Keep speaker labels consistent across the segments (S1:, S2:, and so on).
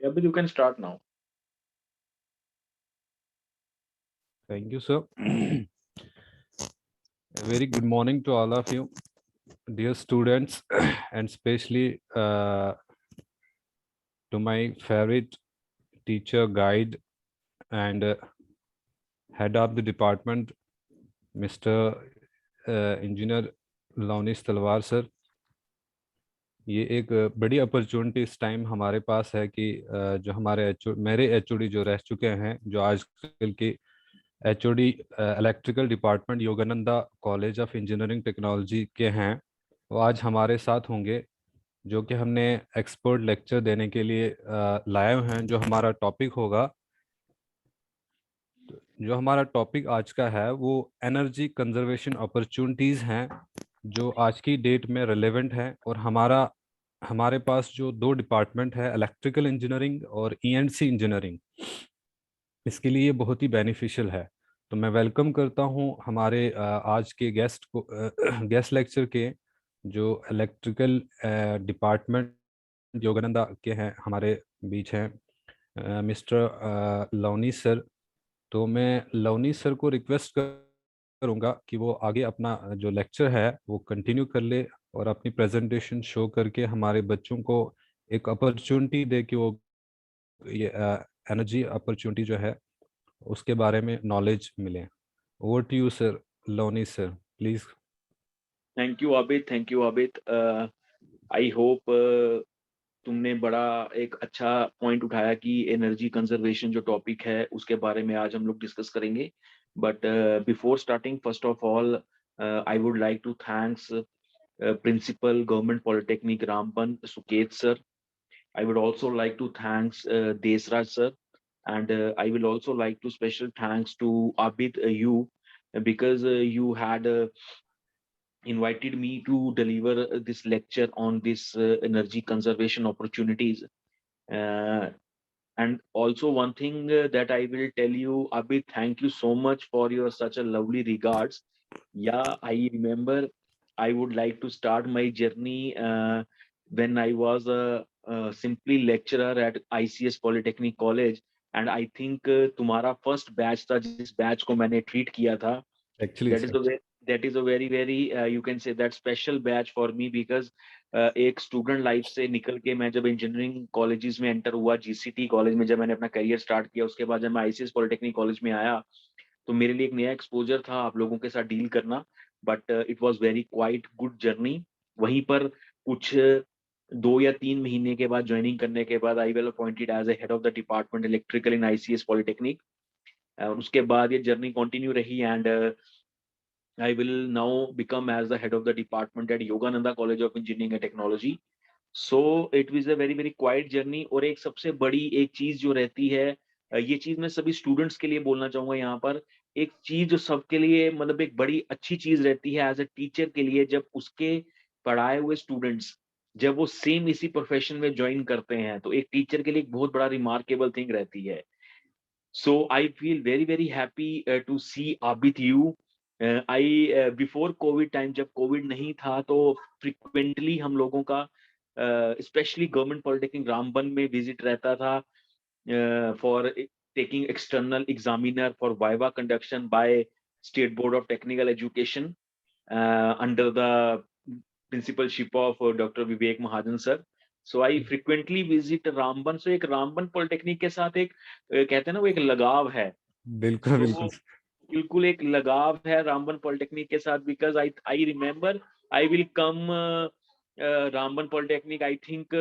S1: Yeah, but you can start now.
S2: Thank you, sir. A very good morning to all of you, dear students, and especially to my favorite teacher, guide, and head of the department, Mr. Engineer लौनिस तलवार sir. ये एक बड़ी opportunity इस time हमारे पास है कि जो हमारे मेरे एचओडी जो रह चुके हैं, जो आजकल की HOD electrical department Yogananda college of engineering technology के हैं, वो आज हमारे साथ होंगे, जो कि हमने एक्सपर्ट लेक्चर देने के लिए लाए हुए हैं। जो हमारा टॉपिक आज का है वो एनर्जी कंजर्वेशन अपॉर्चुनिटीज़ हैं, जो आज की डेट में रेलेवेंट है। और हमारे पास जो दो डिपार्टमेंट है, इलेक्ट्रिकल इंजीनियरिंग और ईएनसी इंजीनियरिंग, इसके लिए बहुत ही बेनिफिशियल है। तो मैं वेलकम करता हूं हमारे आज के गेस्ट को, गेस्ट लेक्चर के, जो इलेक्ट्रिकल डिपार्टमेंट योगानंदा के हैं, हमारे बीच हैं मिस्टर लवनी सर। तो मैं लवनी सर को रिक्वेस्ट करूंगा कि वो आगे अपना जो लेक्चर है वो कंटिन्यू कर ले, और अपनी प्रेजेंटेशन शो करके हमारे बच्चों को एक अपॉर्चुनिटी दे कि वो ये एनर्जी अपॉर्चुनिटी जो है उसके बारे में नॉलेज मिले। Over to you sir, Lavni sir, please.
S1: Thank you Abid, thank you Abid. I hope तुमने बड़ा एक अच्छा पॉइंट उठाया कि एनर्जी कंजर्वेशन जो टॉपिक है उसके बारे में आज हम लोग डिस्कस करेंगे। But before starting, first of all I would like to thanks principal government polytechnic Ramban Suket sir. I would also like to thanks Desraj sir, and I will also like to special thanks to Abid you, because you had invited me to deliver this lecture on this energy conservation opportunities. Uh, and also one thing that I will tell you, Abid, thank you so much for your such a lovely regards. Yeah, I remember I would like to start my journey when I was a simply lecturer at ICS Polytechnic College, and I think तुम्हारा first batch था जिस batch को मैंने treat किया था.
S2: Actually
S1: That is
S2: sir.
S1: a that is a very you can say that special batch for me, because एक student life से निकल के मैं जब इंजीनियरिंग कॉलेजेस में एंटर हुआ, जीसीटी कॉलेज में जब मैंने अपना करियर स्टार्ट किया, उसके बाद जब मैं आईसीएस पॉलिटेक्निक कॉलेज में आया, तो मेरे लिए एक नया एक्सपोजर था आप लोगों के साथ डील करना. But it was very quite good journey. वहीं पर कुछ 2 या 3 महीने के बाद ज्वाइनिंग करने के बाद I well appointed as a head of the department electrical in ICS polytechnic. उसके बाद ये जर्नी कंटिन्यू रही, and I will now become as the head of the department at Yogananda College of Engineering and Technology. So it was a very quiet journey. और एक सबसे बड़ी एक चीज जो रहती है, ये चीज मैं सभी स्टूडेंट्स के लिए बोलना चाहूंगा यहाँ पर. एक चीज जो सबके लिए मतलब एक बड़ी अच्छी चीज रहती है एज ए टीचर के लिए, जब उसके पढ़ाए हुए स्टूडेंट्स जब वो सेम इसी प्रोफेशन में ज्वाइन करते हैं, तो एक टीचर के लिए एक बहुत बड़ा रिमार्केबल थिंग रहती है. So I feel very happy to see Abid you. I before COVID time, जब कोविड नहीं था, तो फ्रिक्वेंटली हम लोगों का स्पेशली गवर्नमेंट पॉलिटेक्निक रामबन में विजिट रहता था for taking external examiner for viva conduction by state board of technical education under the principalship of doctor Vivek Mahajan sir. So I frequently visit Ramban. So एक रामबन पॉलिटेक्निक के साथ एक कहते हैं ना, वो एक लगाव है.
S2: बिल्कुल
S1: तो
S2: बिल्कुल।
S1: बिल्कुल एक लगाव है रामबन पॉलिटेक्निक के साथ, because I I remember I will come Ramban polytechnic, I think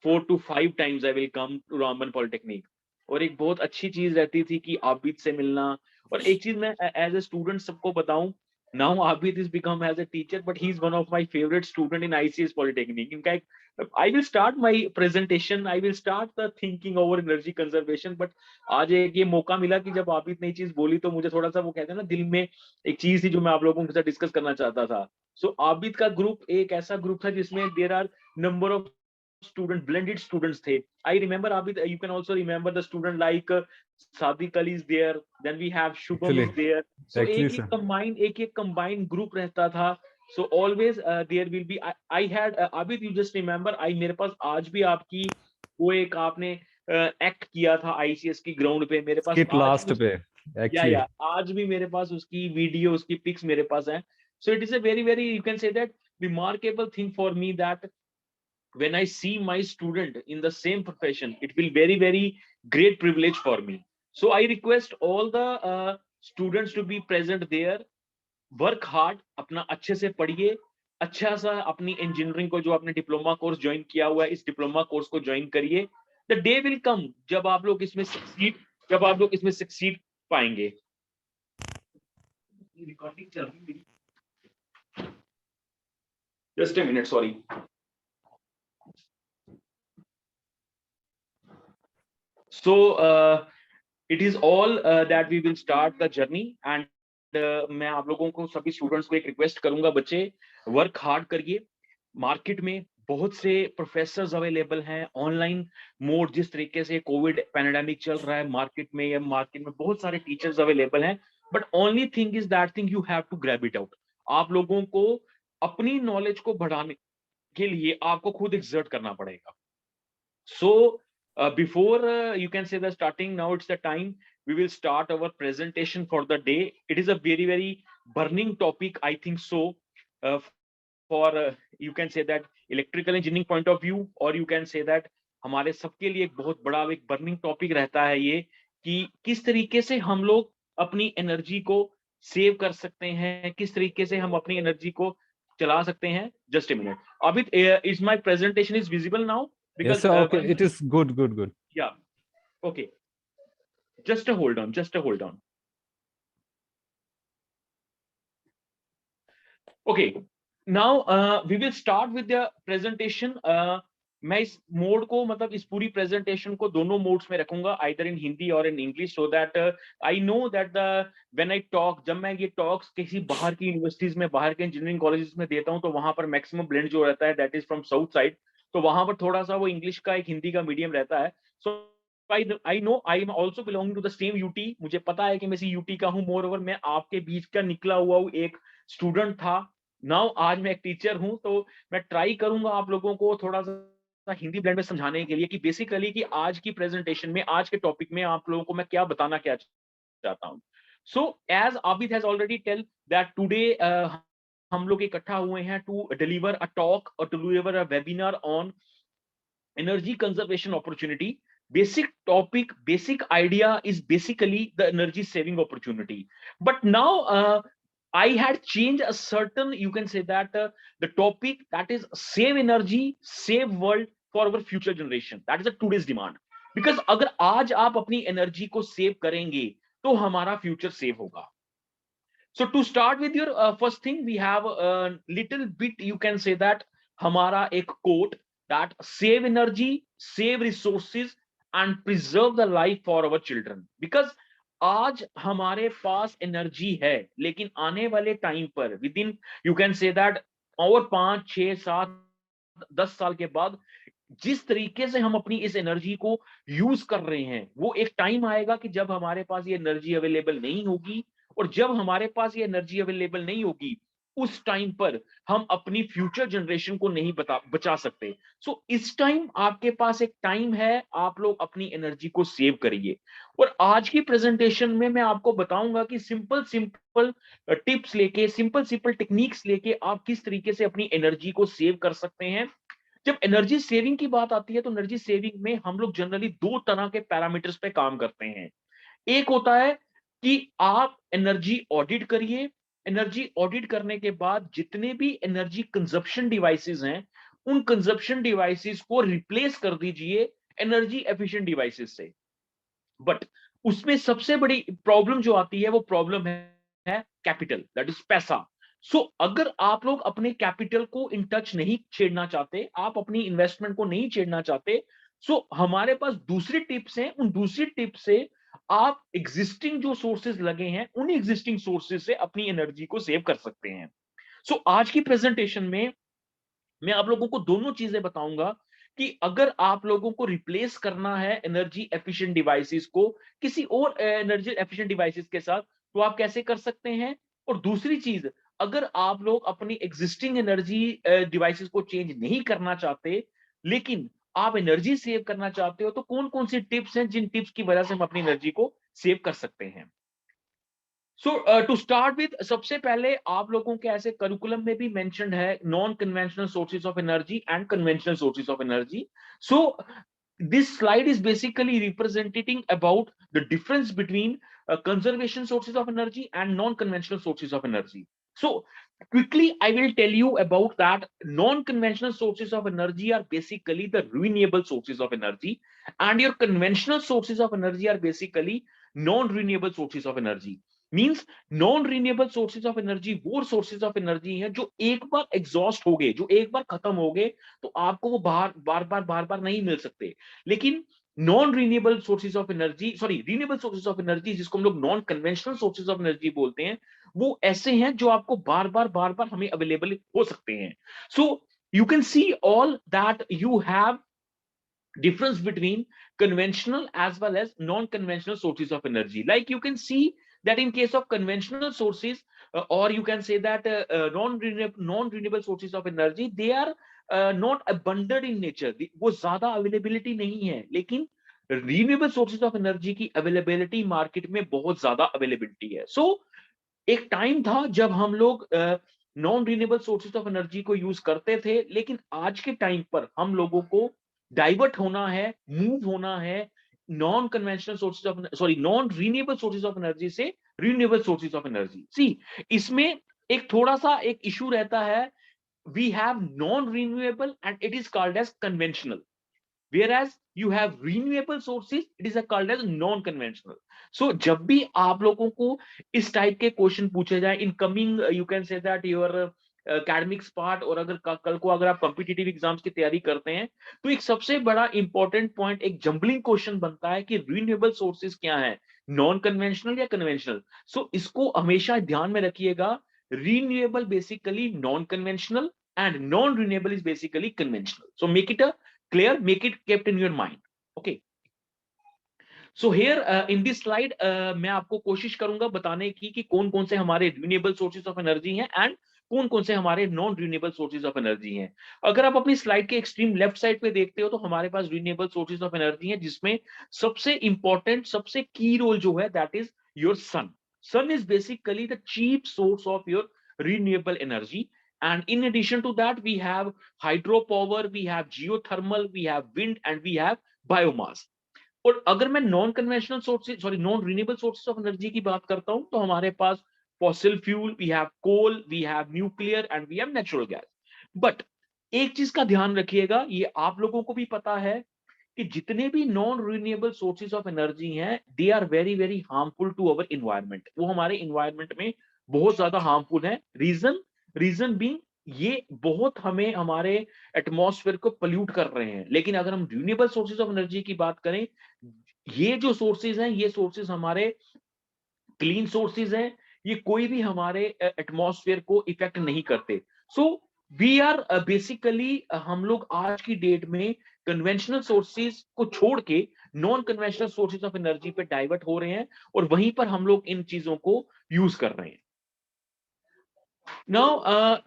S1: 4 to 5 times I will come to Ramban polytechnic. और एक बहुत अच्छी चीज रहती थी कि आबिद से मिलना. और एक चीज मैं एज ए स्टूडेंट सबको बताऊं, now Abid is become as a teacher, but he's one of my favorite student in ICS Polytechnic. In fact, I will start my presentation, I will start the thinking over energy conservation, but आज एक ये मौका मिला कि जब आबिद ने चीज बोली, तो मुझे थोड़ा सा वो कहते हैं ना, दिल में एक चीज थी जो मैं आप लोगों के साथ डिस्कस करना चाहता था. सो आबिद का ग्रुप एक ऐसा ग्रुप था जिसमें there are number of student blended students थे. I remember Abid, you can also remember the student like Sadiq Ali is there, then we have Shubham
S2: actually
S1: is there. So
S2: actually
S1: एक
S2: sir.
S1: combined group रहता था. So always there will be I had Abid, you just remember, I मेरे पास आज भी आपकी वो एक आपने एक्ट किया था आईसीएस की ग्राउंड पे, मेरे पास
S2: स्किट
S1: आज भी
S2: लास्ट पे एक्चुअली।
S1: आज भी मेरे पास उसकी वीडियो, उसकी पिक्स मेरे पास है। सो it is a very very, you can say that, remarkable thing for me, that when I see my student in the same profession, it will very very great privilege for me. So I request all the students to be present there, work hard, अपना अच्छे से पढ़िए, अच्छा सा अपनी engineering को, जो आपने डिप्लोमा कोर्स ज्वाइन किया हुआ है, इस डिप्लोमा कोर्स को ज्वाइन करिए। द डे विल कम जब आप लोग इसमें सक्सीड, जब आप लोग इसमें सक्सीड पाएंगे। रिकॉर्डिंग चल रही है, just a minute, sorry. So it is all that we will start the journey, and मैं आप लोगों को, सभी स्टूडेंट्स को एक रिक्वेस्ट करूंगा, बच्चे वर्क हार्ड करिए। मार्केट में बहुत से प्रोफेसर्स अवेलेबल हैं, ऑनलाइन मोड, जिस तरीके से कोविड पैंडेमिक चल रहा है मार्केट में, या मार्केट में बहुत सारे टीचर्स अवेलेबल हैं, but only thing is that thing you have to grab it out. आप लोगों को अपनी नॉलेज को बढ़ाने के लिए आपको खुद एक्सर्ट करना पड़ेगा। So before you can say the starting, now it's the time we will start our presentation for the day. It is a very very burning topic, I think so, uh, for you can say that electrical engineering point of view, or you can say that हमारे सबके लिए एक बहुत बड़ा एक burning topic रहता है ये, कि किस तरीके से हम लोग अपनी एनर्जी को सेव कर सकते हैं, किस तरीके से हम अपनी एनर्जी को चला सकते हैं। जस्ट ए मिनट, अभी is my presentation is visible now?
S2: Yes
S1: Because
S2: sir, okay, it is good.
S1: yeah, okay, just a hold on, just a hold on. Okay, now we will start with the presentation. मैं इस mode को, मतलब इस पूरी presentation को दोनों modes में रखूंगा, आइदर इन हिंदी और in English, so that I know that the when I talk, जब मैं ये टॉक्स किसी बाहर की यूनिवर्सिटीज में, बाहर के इंजीनियरिंग कॉलेजेस में देता हूं, तो वहां पर मैक्सिमम ब्लेंड जो रहता है that is from south side, तो वहां पर थोड़ा सा वो इंग्लिश का, एक हिंदी का मीडियम रहता है। So I know I am also belonging to the same UT, मुझे पता है कि मैं इसी यूटी का हूँ। मोर ओवर मैं आपके बीच का निकला हुआ हूँ, एक स्टूडेंट था, नाउ आज मैं एक टीचर हूं, तो मैं ट्राई करूंगा आप लोगों को थोड़ा सा हिंदी ब्लेंड में समझाने के लिए, कि बेसिकली कि आज की प्रेजेंटेशन में, आज के टॉपिक में आप लोगों को मैं क्या बताना क्या चाहता हूं। So as Abid has already tell that today हम लोग इकट्ठा हुए हैं टू डिलीवर अ टॉक और to deliver a webinar on energy conservation opportunity. Basic topic, basic idea is basically the energy saving opportunity, but now I had changed a certain, you can say that the topic, that is save energy, save world for our future generation. That is a today's demand, because अगर आज आप अपनी energy को save करेंगे तो हमारा future save होगा। So to start with your first thing, we have a little bit, you can say that हमारा एक quote, that save energy, save resources and preserve the life for our children. Because आज हमारे पास energy है, लेकिन आने वाले time पर, with in you can say that और 5, 6, 7, 10 साल के बाद, जिस तरीके से हम अपनी इस एनर्जी को यूज कर रहे हैं, वो एक टाइम आएगा कि जब हमारे पास ये एनर्जी अवेलेबल नहीं होगी, और जब हमारे पास ये एनर्जी अवेलेबल नहीं होगी, उस टाइम पर हम अपनी फ्यूचर जनरेशन को नहीं बचा सकते। सो इस टाइम आपके पास एक टाइम है, आप लोग अपनी एनर्जी को सेव करिए। और आज की प्रेजेंटेशन में मैं आपको बताऊंगा कि सिंपल सिंपल टिप्स लेके, सिंपल सिंपल टेक्निक्स लेके आप किस तरीके से अपनी एनर्जी को सेव कर सकते हैं। जब एनर्जी सेविंग की बात आती है, तो एनर्जी सेविंग में हम लोग जनरली 2 तरह के पैरामीटर्स पे काम करते हैं। एक होता है कि आप एनर्जी ऑडिट करिए, एनर्जी ऑडिट करने के बाद जितने भी एनर्जी कंजप्शन डिवाइसेस हैं, उन कंजप्शन डिवाइसेस को रिप्लेस कर दीजिए एनर्जी एफिशिएंट डिवाइसेस से। बट उसमें सबसे बड़ी प्रॉब्लम जो आती है, वो प्रॉब्लम है कैपिटल, दैट इज पैसा। सो अगर आप लोग अपने कैपिटल को इन टच नहीं छेड़ना चाहते, आप अपनी इन्वेस्टमेंट को नहीं छेड़ना चाहते, सो हमारे पास दूसरी टिप्स हैं। उन दूसरी टिप्स से आप एग्जिस्टिंग जो सोर्सेज लगे हैं, उन एग्जिस्टिंग सोर्सेज से अपनी एनर्जी को सेव कर सकते हैं। सो आज की प्रेजेंटेशन में मैं आप लोगों को दोनों चीजें बताऊंगा, कि अगर आप लोगों को रिप्लेस करना है एनर्जी एफिशिएंट डिवाइसेस को किसी और एनर्जी एफिशिएंट डिवाइसेस के साथ, तो आप कैसे कर सकते हैं। और दूसरी चीज, अगर आप लोग अपनी एग्जिस्टिंग एनर्जी डिवाइसेस को चेंज नहीं करना चाहते, लेकिन आप एनर्जी सेव करना चाहते हो तो कौन कौन सी टिप्स हैं जिन टिप्स की वजह से हम अपनी एनर्जी को सेव कर सकते हैं। सो टू स्टार्ट विथ, सबसे पहले आप लोगों के ऐसे करिकुलम में भी मेंशन्ड है non conventional sources of energy and conventional sources of energy. So this slide is basically representing about the difference between conservation sources of energy and non-conventional sources of energy. So quickly I will tell you about that. Non-conventional sources of energy are basically the renewable sources of energy, and your conventional sources of energy are basically non-renewable sources of energy. Means non renewable sources of energy वो sources of energy हैं जो एक बार exhaust हो गए, जो एक बार खत्म हो गए तो आपको वो बार बार नहीं मिल सकते। लेकिन non renewable sources of energy, sorry renewable sources of energy जिसको हम लोग non conventional sources of energy बोलते हैं, वो ऐसे हैं जो आपको बार बार हमें अवेलेबल हो सकते हैं। So you can see all that you have difference between conventional as well as non-conventional sources of energy. Like you can see that in case of conventional sources, or you can say that non-renewable sources of energy, they are not abundant in nature. वो ज्यादा availability नहीं है, लेकिन renewable sources of energy की availability market में बहुत ज्यादा availability है। So एक टाइम था जब हम लोग non renewable sources of energy को यूज करते थे, लेकिन आज के टाइम पर हम लोगों को डाइवर्ट होना है, मूव होना है non conventional sources of, sorry non renewable sources of energy से renewable sources of energy. See इसमें एक थोड़ा सा एक इशू रहता है, we have non renewable and it is called as conventional, whereas you have renewable sources, it is called as non conventional. So जब भी आप लोगों को इस टाइप के क्वेश्चन पूछे जाए in coming, you can say that your academics part, और अगर कल को अगर आप कॉम्पिटिटिव एग्जाम्स की तैयारी करते हैं तो एक सबसे बड़ा इंपॉर्टेंट पॉइंट, एक जंबलिंग क्वेश्चन बनता है कि रिन्यूएबल सोर्सेज क्या है, नॉन कन्वेंशनल या कन्वेंशनल। सो इसको हमेशा ध्यान में रखिएगा, renewable basically non conventional and non-renewable is basically conventional. So make it a clear, make it kept in your mind. Okay. So here in this slide मैं आपको कोशिश करूंगा बताने की कि कौन कौन से हमारे रिन्यूएबल सोर्सेज ऑफ एनर्जी हैं एंड कौन कौन से हमारे non renewable sources of energy हैं। अगर आप अपनी स्लाइड के एक्सट्रीम लेफ्ट साइड पे देखते हो तो हमारे पास रिन्यूएबल सोर्सेज ऑफ एनर्जी हैं, जिसमें सबसे इंपॉर्टेंट, सबसे की रोल जो है that is your sun. Sun is basically the cheap source of your renewable energy, and in addition to that we have hydropower, we have geothermal, we have wind and we have biomass. और अगर मैं non conventional sources, sorry non renewable sources of energy की बात करता हूं तो हमारे पास fossil fuel, we have coal, we have nuclear and we have natural gas. But एक चीज का ध्यान रखिएगा, ये आप लोगों को भी पता है कि जितने भी non renewable sources of energy हैं they are very very harmful to our environment. वो हमारे इन्वायरमेंट में बहुत ज्यादा हार्मफुल है। रीजन बीइंग ये बहुत हमें हमारे एटमॉस्फेयर को पोल्यूट कर रहे हैं। लेकिन अगर हम रिन्यूएबल सोर्सेज ऑफ एनर्जी की बात करें, ये जो सोर्सेज हैं ये सोर्सेज हमारे क्लीन सोर्सेज हैं, ये कोई भी हमारे एटमॉस्फेयर को इफेक्ट नहीं करते। सो वी आर बेसिकली, हम लोग आज की डेट में कन्वेंशनल सोर्सेज को छोड़ के non conventional sources of energy पे डाइवर्ट हो रहे हैं और वहीं पर हम लोग इन चीजों को यूज कर रहे हैं। नाउ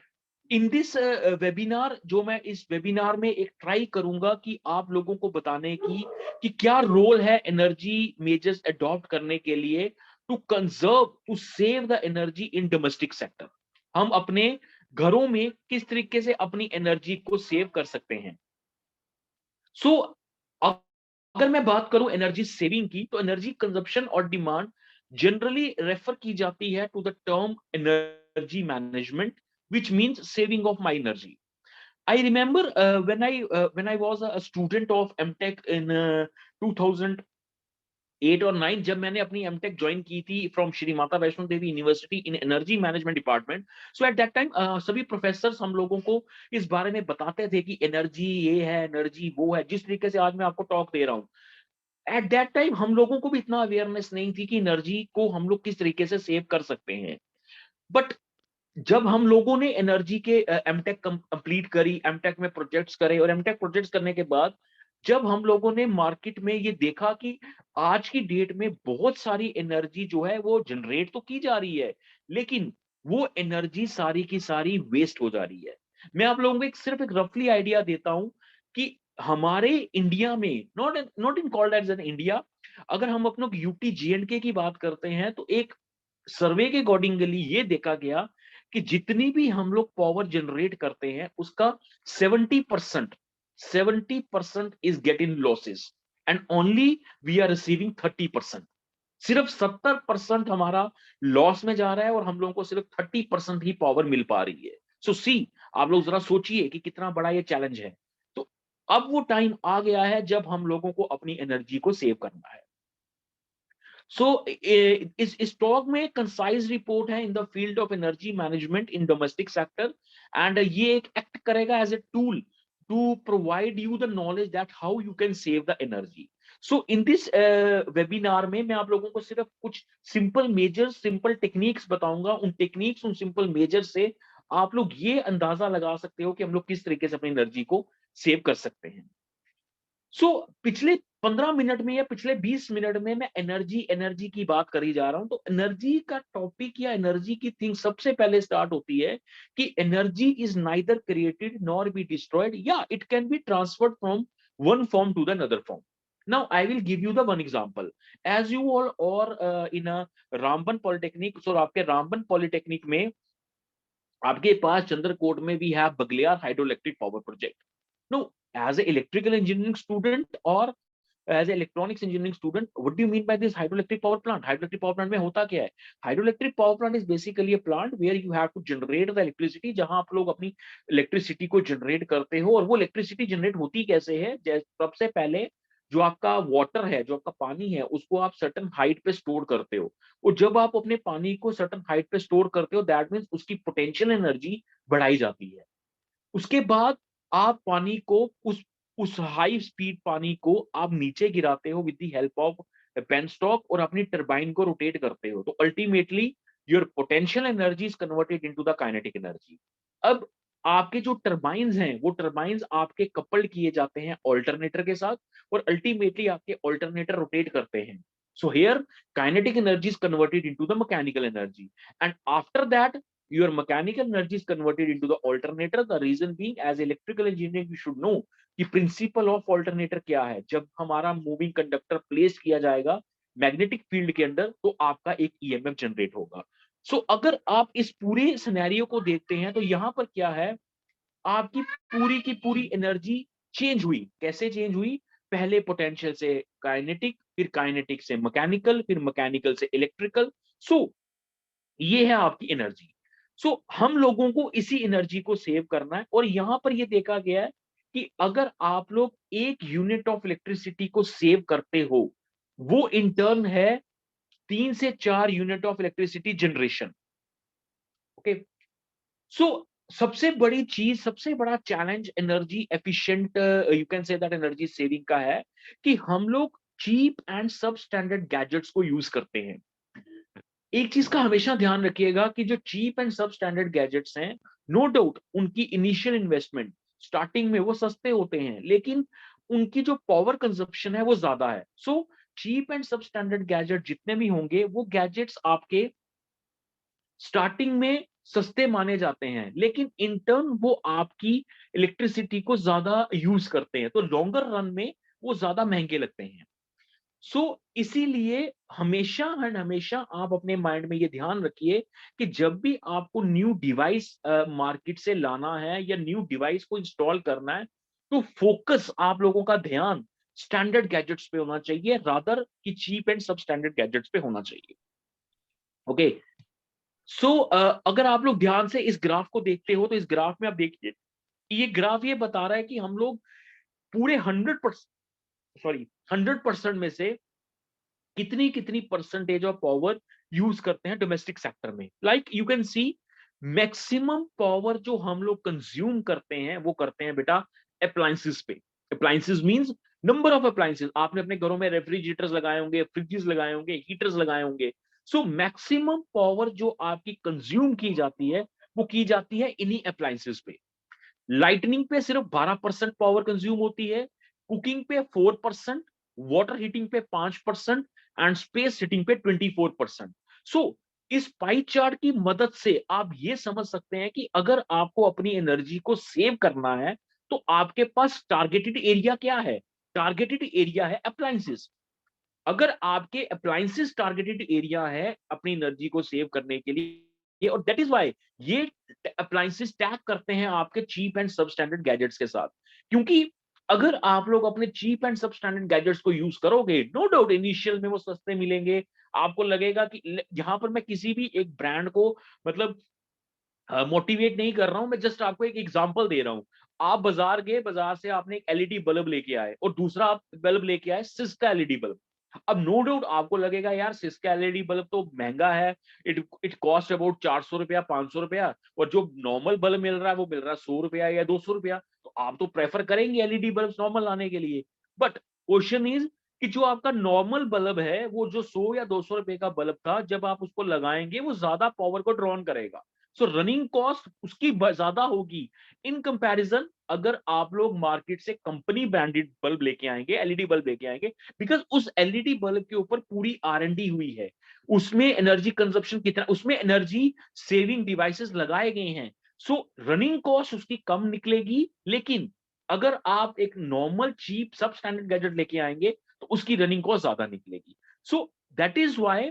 S1: इन दिस वेबिनार, जो मैं इस वेबिनार में एक ट्राई करूंगा कि आप लोगों को बताने की कि क्या रोल है एनर्जी मेजर्स अडॉप्ट करने के लिए to conserve, to save the energy in domestic sector. हम अपने घरों में किस तरीके से अपनी एनर्जी को सेव कर सकते हैं। सो अगर मैं बात करूं एनर्जी सेविंग की, तो एनर्जी कंजप्शन और डिमांड जनरली रेफर की जाती है to the term energy management, which means saving of my energy. I remember when I was a student of MTech in 2008 और 9, जब मैंने अपनी MTech ज्वाइन की थी from Shri Mata Vaishno Devi university in energy management department. So at that time सभी professor हम लोगों को इस बारे में बताते थे कि एनर्जी ये है, एनर्जी वो है, जिस तरीके से आज मैं आपको टॉक दे रहा हूँ। एट दैट टाइम हम लोगों को भी इतना अवेयरनेस नहीं थी कि एनर्जी को हम लोग किस तरीके से सेव कर सकते हैं। बट जब हम लोगों ने एनर्जी के एमटेक कंप्लीट करी, एमटेक में प्रोजेक्ट्स करे और एमटेक प्रोजेक्ट्स करने के बाद जब हम लोगों ने मार्केट में ये देखा कि आज की डेट में बहुत सारी एनर्जी जो है वो जनरेट तो की जा रही है, लेकिन वो एनर्जी सारी की सारी वेस्ट हो जा रही है। मैं आप लोगों को सिर्फ एक रफली आइडिया देता हूं कि हमारे इंडिया में, not in called as an India, अगर हम अपने यूटी जीएंडके की बात करते हैं तो एक सर्वे के अकॉर्डिंगली ये देखा गया कि जितनी भी हम लोग पावर जनरेट करते हैं उसका 70% 70% is get in losses and only we are receiving 30%। सिर्फ 70% हमारा लॉस में जा रहा है और हम लोगों को सिर्फ 30% ही पावर मिल पा रही है। सो सी, आप लोग जरा सोचिए कि कितना बड़ा ये चैलेंज है। तो अब वो टाइम आ गया है जब हम लोगों को अपनी एनर्जी को सेव करना है। सो इस टॉक में कंसाइज रिपोर्ट है in the field of energy management in domestic sector, and ये एक एक्ट करेगा as a tool to provide you the knowledge that how you can save the energy. So in this webinar में मैं आप लोगों को सिर्फ कुछ सिंपल मेजर्स, सिंपल टेक्निक्स बताऊंगा। उन टेक्निक्स, उन सिंपल मेजर से आप लोग ये अंदाजा लगा सकते हो कि हम लोग किस तरीके से अपनी एनर्जी को सेव कर सकते हैं। सो पिछले 15 मिनट में या पिछले 20 मिनट में मैं एनर्जी एनर्जी की बात करी जा रहा हूं। तो एनर्जी का टॉपिक या एनर्जी की थिंग सबसे पहले स्टार्ट होती है कि energy is neither created nor be destroyed, या it can be transferred from one form to the another form. Now I will give you the one example. As you all are in Ramban polytechnic, और आपके Ramban polytechnic में आपके पास चंद्रकोट में भी है Baglihar hydro electric power project. No, as an electrical engineering student or as an electronics engineering student, what do you mean by this hydroelectric power plant? Hydroelectric power plant में होता क्या है? Hydroelectric power plant is basically a plant where you have to generate the electricity, जहां आप लोग अपनी electricity को generate करते हो। और वो इलेक्ट्रिसिटी जनरेट होती कैसे है? सबसे पहले जो आपका वाटर है, जो आपका पानी है, उसको आप सर्टन हाइट पे स्टोर करते हो। और जब आप अपने पानी को सर्टन हाइट पे स्टोर करते हो, दैट मीन्स उसकी पोटेंशियल एनर्जी बढ़ाई जाती है। उसके बाद आप पानी को उस हाई स्पीड पानी को आप नीचे गिराते हो with the help of pen stock, और अपनी टरबाइन को रोटेट करते हो। तो ultimately your potential energy is converted into the kinetic energy. अब आपके जो टरबाइंस हैं, वो टरबाइंस आपके कपल्ड किए जाते हैं ऑल्टरनेटर के साथ, और अल्टीमेटली आपके ऑल्टरनेटर रोटेट करते हैं। So here kinetic energy is converted into the mechanical energy, and after that your mechanical energy is converted into the alternator. The reason being, as electrical engineering you should know कि principle of alternator क्या है। जब हमारा moving conductor place किया जाएगा magnetic field के अंदर, तो आपका एक ईएमएफ जनरेट होगा। सो अगर आप इस पूरे सिनेरियो को देखते हैं तो यहां पर क्या है, आपकी पूरी की पूरी एनर्जी चेंज हुई। कैसे चेंज हुई? पहले पोटेंशियल से काइनेटिक, फिर काइनेटिक से मैकेनिकल, फिर मैकेनिकल से इलेक्ट्रिकल। सो ये है आपकी एनर्जी। सो हम लोगों को इसी एनर्जी को सेव करना है, और यहां पर ये देखा गया है कि अगर आप लोग एक यूनिट ऑफ इलेक्ट्रिसिटी को सेव करते हो, वो इन टर्न है 3 से 4 unit of electricity generation. Okay, so सबसे बड़ी चीज, सबसे बड़ा challenge energy efficient, you can से दैट एनर्जी सेविंग का है कि हम लोग cheap and sub standard gadgets को यूज करते हैं। एक चीज का हमेशा ध्यान रखिएगा कि जो cheap and sub standard gadgets हैं, नो डाउट उनकी इनिशियल इन्वेस्टमेंट स्टार्टिंग में वो सस्ते होते हैं, लेकिन उनकी जो पावर कंजप्शन है वो ज्यादा है। So cheap and sub standard gadget जितने भी होंगे, वो गैजेट्स आपके स्टार्टिंग में सस्ते माने जाते हैं, लेकिन इन टर्न वो आपकी इलेक्ट्रिसिटी को ज्यादा यूज करते हैं, तो लॉन्गर रन में वो ज्यादा महंगे लगते हैं। सो इसीलिए हमेशा एंड हमेशा आप अपने माइंड में ये ध्यान रखिए कि जब भी आपको न्यू डिवाइस मार्केट से लाना है या न्यू डिवाइस को इंस्टॉल करना है, तो फोकस आप लोगों का ध्यान स्टैंडर्ड गैजेट्स पे होना चाहिए रादर कि cheap and sub standard gadgets पे होना चाहिए। ओके, सो अगर आप लोग ध्यान से इस ग्राफ को देखते हो, तो इस ग्राफ में आप देखिए, ये ग्राफ ये बता रहा है कि हम लोग पूरे 100% में से कितनी कितनी परसेंटेज ऑफ पावर यूज करते हैं डोमेस्टिक सेक्टर में। Like you can see, maximum power जो हम लोग कंज्यूम करते हैं वो करते हैं बेटा अप्लायंसेस पे। Appliances means number of appliances. आपने अपने घरों में रेफ्रिजरेटर्स लगाए होंगे, फ्रिजेस लगाए होंगे, हीटर्स लगाए होंगे। सो मैक्सिमम पावर जो आपकी कंज्यूम की जाती है, वो की जाती है इन्हीं अप्लायंसेस पे। लाइटनिंग पे सिर्फ 12% पावर कंज्यूम होती है, कुकिंग पे 4%, वाटर हीटिंग पे 5%, एंड स्पेस हीटिंग पे 24%। सो इस पाई चार्ट की मदद से आप ये समझ सकते हैं कि अगर आपको अपनी एनर्जी को सेव करना है, तो आपके पास टारगेटेड एरिया क्या है? टारगेटेड एरिया है अप्लायंसेस। अगर आपके अप्लायंसेस टारगेटेड एरिया है अपनी एनर्जी को सेव करने के लिए, और दैट इज व्हाई ये अप्लायंसेस टैग करते हैं आपके cheap and sub standard gadgets के साथ। क्योंकि अगर आप लोग अपने cheap and sub standard gadgets को यूज करोगे, नो डाउट इनिशियल में वो सस्ते मिलेंगे, आपको लगेगा कि यहां पर मैं किसी भी एक ब्रांड को मतलब मोटिवेट नहीं कर रहा हूं, मैं जस्ट आपको एक एग्जांपल दे रहा हूं। आप बाजार गए, बाजार से आपने एक एलईडी बल्ब लेके आए और दूसरा आप बल्ब लेके आए सिस्का एलईडी बल्ब। अब नो डाउट आपको लगेगा यार सिस्का एलईडी बल्ब तो महंगा है, इट इट कॉस्ट अबाउट 400 रुपया 500 रुपया, और जो नॉर्मल बल्ब मिल रहा है वो मिल रहा है 100 रुपया या 200 रुपया, तो आप तो प्रेफर करेंगे एलईडी बल्ब नॉर्मल लाने के लिए। बट क्वेश्चन इज कि जो आपका नॉर्मल बल्ब है, वो जो 100 या 200 रुपए का बल्ब था, जब आप उसको लगाएंगे वो ज्यादा पावर को ड्रॉन करेगा। सो रनिंग कॉस्ट उसकी ज्यादा होगी इन कंपैरिजन अगर आप लोग मार्केट से कंपनी ब्रांडेड बल्ब लेके आएंगे, एलईडी बल्ब लेके आएंगे, बिकॉज उस एलईडी बल्ब के ऊपर पूरी आर&डी हुई है, उसमें एनर्जी कंजप्शन कितना, उसमें एनर्जी सेविंग डिवाइसेस लगाए गए हैं। सो रनिंग कॉस्ट उसकी कम निकलेगी, लेकिन अगर आप एक normal cheap sub standard gadget लेके आएंगे तो उसकी रनिंग कॉस्ट ज्यादा निकलेगी। So that is why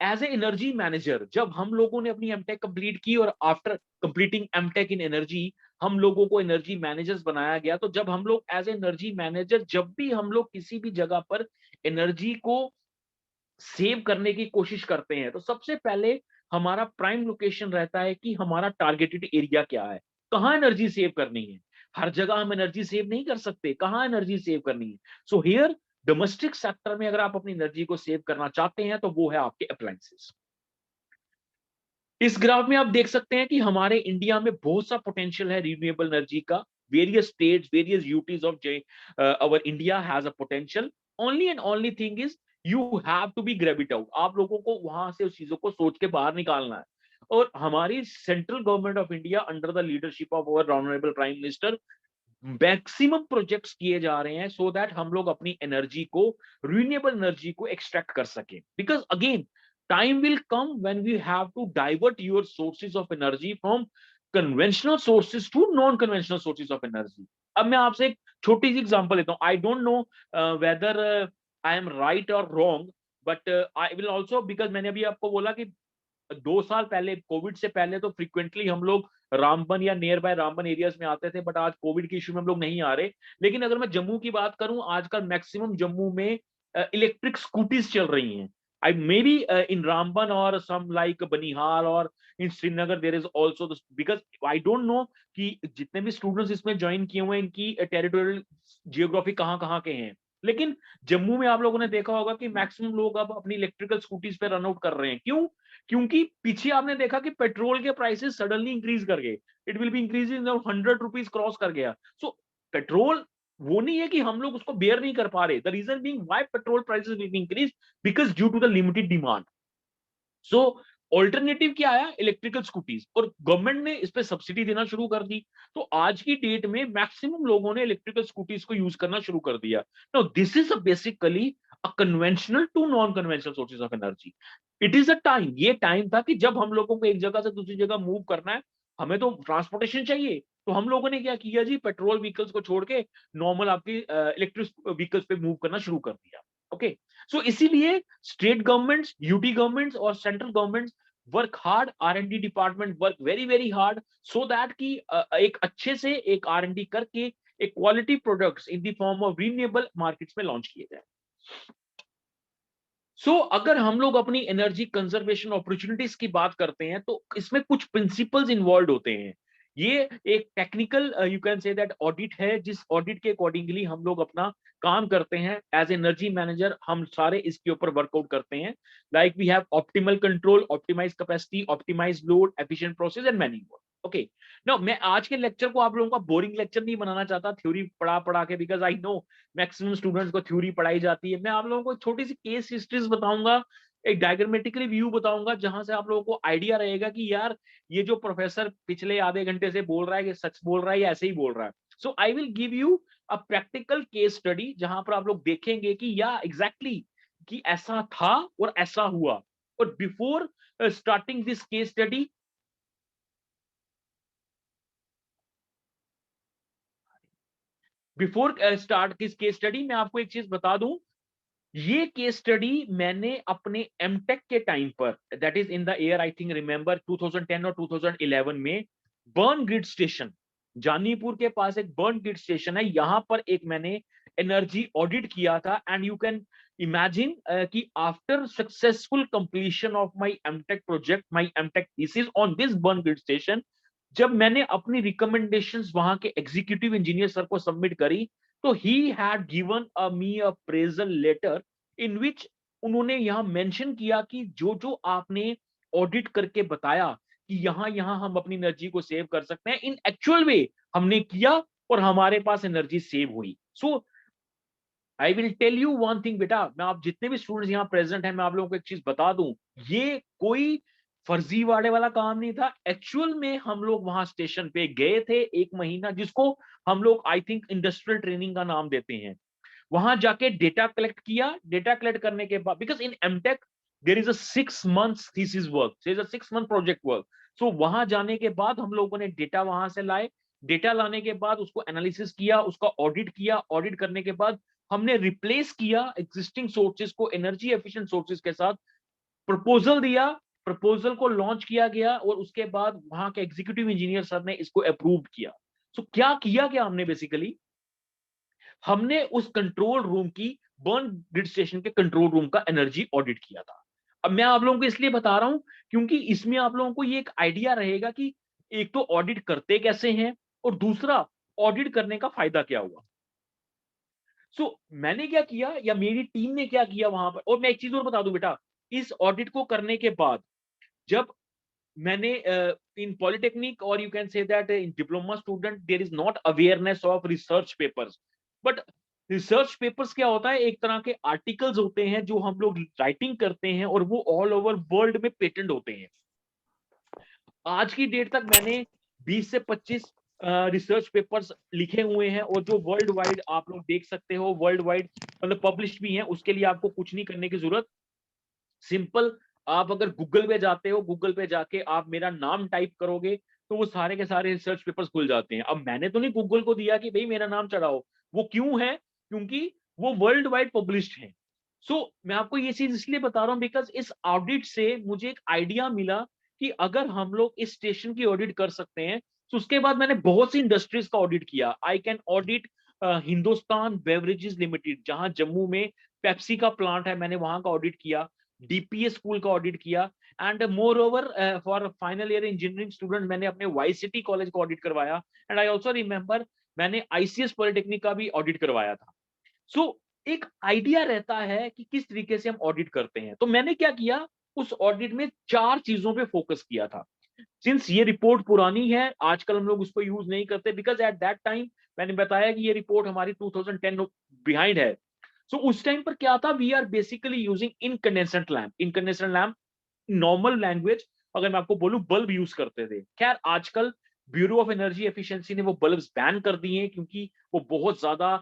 S1: as a energy manager, जब हम लोगों ने अपनी एमटेक कंप्लीट की और after completing MTech in energy हम लोगों को एनर्जी मैनेजर्स बनाया गया, तो जब हम लोग एज ए एनर्जी मैनेजर, जब भी हम लोग किसी भी जगह पर एनर्जी को सेव करने की कोशिश करते हैं, तो सबसे पहले हमारा प्राइम लोकेशन रहता है कि हमारा टारगेटेड एरिया क्या है, कहां एनर्जी सेव करनी है। हर जगह हम एनर्जी सेव नहीं कर सकते, कहां एनर्जी सेव करनी है। सो हियर डोमेस्टिक सेक्टर में अगर आप अपनी एनर्जी को सेव करना चाहते हैं तो वो है आपके अप्लायंसेस। इस ग्राफ में आप देख सकते हैं कि हमारे इंडिया में बहुत सा पोटेंशियल है रिन्यूएबल एनर्जी का। Various states, various UTs of our India has a potential. Only and only thing is you have to be grab it out. आप लोगों को वहां से उस चीजों को सोच के बाहर निकालना है। और हमारी central government of India under the leadership of our honourable prime minister maximum projects किए जा रहे हैं सो दैट हम लोग अपनी एनर्जी को, रिन्यूएबल एनर्जी को एक्सट्रैक्ट कर सकें। Because again time will come when we have to divert your sources of energy from conventional sources to non-conventional sources of energy। अब मैं आपसे एक छोटी सी एग्जांपल लेता हूं। I don't know whether I am right और wrong, but I will also, because मैंने अभी आपको बोला कि 2 साल पहले, कोविड से पहले तो फ्रीक्वेंटली हम लोग रामबन या नियर बाय रामबन एरियाज में आते थे, बट आज कोविड के इश्यू में हम लोग नहीं आ रहे। लेकिन अगर मैं जम्मू की बात करूं, आजकल मैक्सिमम जम्मू में इलेक्ट्रिक स्कूटीज चल रही हैं। I maybe in Ramban or some like Banihal or in Srinagar there is also this, because I don't know कि जितने भी स्टूडेंट्स इसमें ज्वाइन किए हुए हैं इनकी टेरिटोरियल जियोग्राफी कहाँ कहाँ के हैं। लेकिन जम्मू में आप लोगों ने देखा होगा कि मैक्सिमम लोग अब अपनी इलेक्ट्रिकल स्कूटीज पे रन आउट कर रहे हैं। क्यों? क्योंकि पीछे आपने देखा कि पेट्रोल के प्राइसेस सडनली इंक्रीज कर गए। It will be increasing 100 rupees cross कर गया। सो पेट्रोल वो नहीं है कि हम लोग उसको बेयर नहीं कर पा रहे। The reason being why petrol prices will increase, because due to the limited demand. So alternative क्या आया? इलेक्ट्रिकल स्कूटीज, और गवर्नमेंट ने इस पे सब्सिडी देना शुरू कर दी। तो आज की डेट में मैक्सिमम लोगों ने इलेक्ट्रिकल स्कूटीज को यूज करना शुरू कर दिया। Now this is basically a conventional to non conventional sources of energy. It is a time, ये टाइम था कि जब हम लोगों को एक जगह से दूसरी जगह मूव करना है, हमें तो ट्रांसपोर्टेशन चाहिए, तो हम लोगों ने क्या किया जी, पेट्रोल व्हीकल्स को छोड़ के नॉर्मल आपकी इलेक्ट्रिक व्हीकल्स पे मूव करना शुरू कर दिया। ओके, सो इसीलिए स्टेट गवर्नमेंट्स, यूटी गवर्नमेंट्स और central governments work hard, R and D department work very very hard, so that कि एक अच्छे से एक आर&डी करके एक quality products in the form of renewable markets में लॉन्च किए जाए। अगर हम लोग अपनी एनर्जी कंजर्वेशन अपॉर्चुनिटीज की बात करते हैं तो इसमें कुछ प्रिंसिपल्स इन्वॉल्व होते हैं। ये एक technical you can say that audit है, जिस ऑडिट के अकॉर्डिंगली हम लोग अपना काम करते हैं एज एनर्जी मैनेजर। हम सारे इसके ऊपर वर्कआउट करते हैं, like we have optimal control, optimise capacity, optimise load, efficient process and many more. Okay, no मैं आज के लेक्चर को आप लोगों का बोरिंग लेक्चर नहीं बनाना चाहता थ्योरी पढ़ा पढ़ा के, because I know maximum students को थ्योरी पढ़ाई जाती है। मैं आप लोगों को छोटी सी केस हिस्ट्रीज बताऊंगा, एक डायग्रामेटिकली व्यू बताऊंगा, जहां से आप लोगों को आइडिया रहेगा कि यार ये जो प्रोफेसर पिछले आधे घंटे से बोल रहा है कि सच बोल रहा है या ऐसे ही बोल रहा है। So I will give you a practical case study जहां पर आप लोग देखेंगे कि या एग्जैक्टली कि ऐसा था और ऐसा हुआ। और before starting this case study, before start किस केस स्टडी, मैं आपको एक चीज बता दूं, ये केस स्टडी मैंने अपने एमटेक के टाइम पर, that is in the year I think remember 2010 और 2011 में, बर्न ग्रिड स्टेशन, जानीपुर के पास एक बर्न ग्रिड स्टेशन है, यहां पर एक मैंने एनर्जी ऑडिट किया था। एंड यू कैन इमेजिन कि after successful completion of my MTech project, my MTech thesis on this Barn grid station, जब मैंने अपनी रिकमेंडेशंस वहां के एग्जीक्यूटिव इंजीनियर सर को सबमिट करी, तो he had given me appraisal letter in which उन्होंने यहां मेंशन किया कि जो जो आपने ऑडिट करके बताया कि यहां यहां हम अपनी एनर्जी को सेव कर सकते हैं, इन एक्चुअल वे हमने किया और हमारे पास एनर्जी सेव हुई। So I will tell you one thing बेटा, मैं आप जितने भी स्टूडेंट्स यहाँ प्रेजेंट हैं, मैं आप लोगों को एक चीज बता दूं, ये कोई फर्जी वाड़े वाला काम नहीं था। एक्चुअल में हम लोग वहां स्टेशन पे गए थे 1 महीना, जिसको हम लोग आई थिंक इंडस्ट्रियल ट्रेनिंग का नाम देते हैं। वहां जाके डेटा कलेक्ट किया, डेटा कलेक्ट करने के बाद, because in MTech there is a 6 months thesis work, there is a 6 month project work. So वहां जाने के बाद हम लोगों ने डेटा वहां से लाए, डेटा लाने के बाद उसको एनालिसिस किया, उसका ऑडिट किया, ऑडिट करने के बाद हमने रिप्लेस किया एग्जिस्टिंग सोर्सेज को एनर्जी एफिशिएंट सोर्सेज के साथ, प्रपोजल दिया, प्रपोजल को लॉन्च किया गया, और उसके बाद वहां के एग्जीक्यूटिव इंजीनियर सर ने इसको अप्रूव किया। सो क्या किया क्या हमने बेसिकली, हमने उस कंट्रोल रूम की, बर्न ग्रिड स्टेशन के कंट्रोल रूम का एनर्जी ऑडिट किया था। अब मैं आप लोगों को इसलिए बता रहा हूं क्योंकि इसमें आप लोगों को ये एक आइडिया रहेगा कि एक तो ऑडिट करते कैसे हैं, और दूसरा ऑडिट करने का फायदा क्या हुआ। मैंने क्या किया या मेरी टीम ने क्या किया वहां पर, और मैं एक चीज और बता दूं बेटा, इस ऑडिट को करने के बाद जब मैंने इन पॉलिटेक्निक, और यू कैन से that in diploma student there is not awareness of research papers, but research papers क्या होता है, एक तरह के आर्टिकल्स होते हैं जो हम लोग राइटिंग करते हैं और वो ऑल ओवर वर्ल्ड में पेटेंट होते हैं। आज की डेट तक मैंने 20 से 25 रिसर्च पेपर्स लिखे हुए हैं, और जो वर्ल्ड वाइड आप लोग देख सकते हो, वर्ल्ड वाइड मतलब पब्लिश भी हैं। उसके लिए आपको कुछ नहीं करने की जरूरत, सिंपल आप अगर गूगल पे जाते हो, गूगल पे जाके आप मेरा नाम टाइप करोगे तो वो सारे के सारे रिसर्च पेपर्स खुल जाते हैं। अब मैंने तो नहीं गूगल को दिया कि भाई मेरा नाम चढ़ाओ, वो क्यों है, क्योंकि वो वर्ल्ड वाइड पब्लिश्ड है। मैं आपको ये चीज इसलिए बता रहा हूँ बिकॉज इस ऑडिट से मुझे एक आइडिया मिला कि अगर हम लोग इस स्टेशन की ऑडिट कर सकते हैं, तो उसके बाद मैंने बहुत सी इंडस्ट्रीज का ऑडिट किया। I can audit Hindustan beverages limited, जहां जम्मू में पेप्सी का प्लांट है, मैंने वहां का ऑडिट किया, डीपीएस स्कूल का ऑडिट किया, and more over for final year engineering student मैंने अपने वाई सिटी कॉलेज का ऑडिट करवाया। एंड आई ऑल्सो रिमेंबर मैंने आईसीएस पॉलिटेक्निक का भी ऑडिट करवाया था। एक आइडिया रहता है कि किस तरीके से हम ऑडिट करते हैं। तो मैंने क्या किया, उस ऑडिट में 4 चीजों पे फोकस किया था। सिंस ये रिपोर्ट पुरानी है, आजकल हम लोग उसको यूज नहीं करते, बिकॉज एट दैट टाइम मैंने बताया कि ये रिपोर्ट हमारी 2010 बिहाइंड है। उस टाइम पर क्या था, we are basically using incandescent lamp. Incandescent lamp normal language अगर मैं आपको बोलूं, बल्ब यूज करते थे। खैर आजकल ब्यूरो ऑफ एनर्जी एफिशिएंसी ने वो बल्ब बैन कर दिए हैं, क्योंकि वो बहुत ज्यादा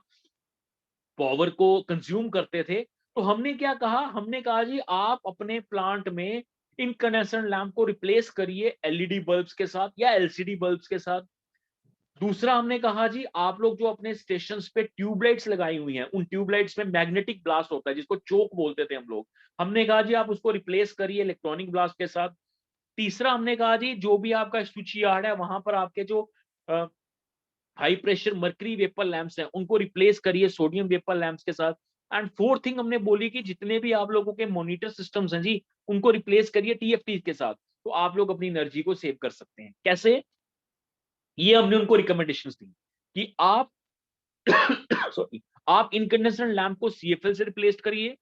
S1: पावर को कंज्यूम करते थे। तो हमने क्या कहा, हमने कहा जी आप अपने प्लांट में इनकंडेंसेंट लैंप को रिप्लेस करिए एलईडी बल्ब्स के साथ या एलसीडी बल्ब्स के साथ। दूसरा हमने कहा जी आप लोग जो अपने स्टेशन पे ट्यूबलाइट्स लगाई हुई हैं, उन ट्यूबलाइट्स में मैग्नेटिक ब्लास्ट होता है जिसको चोक बोलते थे हम लोग, हमने कहा जी आप उसको रिप्लेस करिए इलेक्ट्रॉनिक ब्लास्ट के साथ। तीसरा हमने कहा जी जो भी आपका स्विच यार्ड है वहां पर आपके जो high pressure mercury vapour lamps हैं उनको रिप्लेस करिए सोडियम वेपर लैंप्स के साथ। एंड फोर्थ थिंग हमने बोली कि जितने भी आप लोगों के मॉनिटर सिस्टम्स हैं जी उनको रिप्लेस करिए टीएफटी के साथ, तो आप लोग अपनी एनर्जी को सेव कर सकते हैं। कैसे, ये हमने उनको रिकमेंडेशन दी कि आप सॉरी, आप इनकंडेंसेंट लैंप को सीएफएल से रिप्लेस करिए,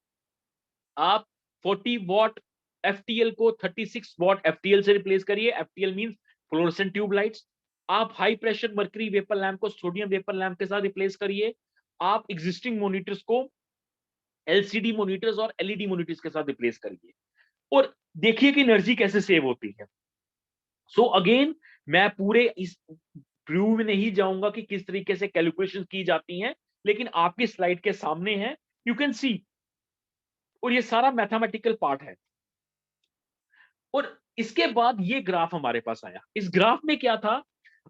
S1: आप 40 वॉट एफटीएल को 36 वॉट एफटीएल से रिप्लेस करिए। FTL means fluorescent tube lights. आप high pressure mercury vapour lamp को सोडियम वेपर लैंप के साथ रिप्लेस करिए। आप एग्जिस्टिंग मॉनिटर्स को एलसीडी मॉनिटर्स और एलईडी मॉनिटर्स के साथ रिप्लेस करिए, और देखिए कि एनर्जी कैसे सेव होती है। अगेन मैं पूरे इस प्रूव में नहीं जाऊंगा कि किस तरीके से कैलकुलेशन की जाती हैं, लेकिन आपकी स्लाइड के सामने है, यू कैन सी, और ये सारा मैथमेटिकल पार्ट है। और इसके बाद ये ग्राफ हमारे पास आया। इस ग्राफ में क्या था,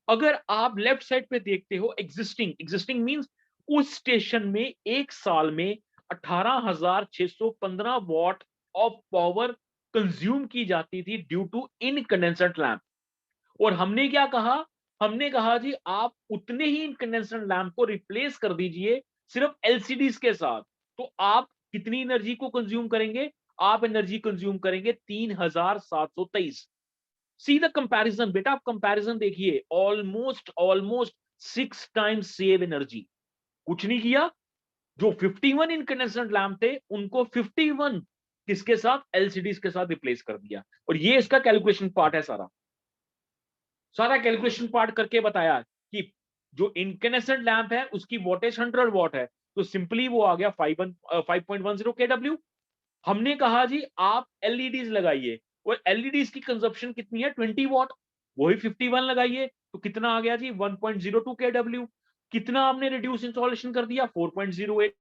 S1: अगर आप लेफ्ट साइड पे देखते हो एग्जिस्टिंग, एग्जिस्टिंग मींस उस स्टेशन में एक साल में 18,615 वॉट ऑफ पावर कंज्यूम की जाती थी ड्यू टू इनकंडेंसेंट लैंप। और हमने क्या कहा, हमने कहा जी आप उतने ही इनकंडेंसेंट लैंप को रिप्लेस कर दीजिए सिर्फ एलसीडीज के साथ, तो आप कितनी एनर्जी को कंज्यूम करेंगे, आप एनर्जी कंज्यूम करेंगे 3,723। सी द कंपैरिजन बेटा, आप कंपैरिजन देखिए, almost almost 6 times save energy. कुछ नहीं किया, जो 51 इनकंडेंसेंट लैंप थे उनको 51 किसके साथ, एलसीडीज के साथ रिप्लेस कर दिया। और ये इसका कैलकुलेशन पार्ट है, सारा सारा कैलकुलेशन पार्ट करके बताया कि जो इनकंडेंसेंट लैंप है उसकी वोटेज 100 वॉट है, तो सिंपली वो आ गया 5.10 केडब्ल्यू। हमने कहा जी आप एलईडीज लगाइए, और एलईडीज की कंजप्शन कितनी है 20 वॉट, वही 51 लगाइए तो कितना आ गया जी 1.02 केडब्ल्यू। कितना आपने रिड्यूस इंस्टॉलेशन कर दिया 4.08।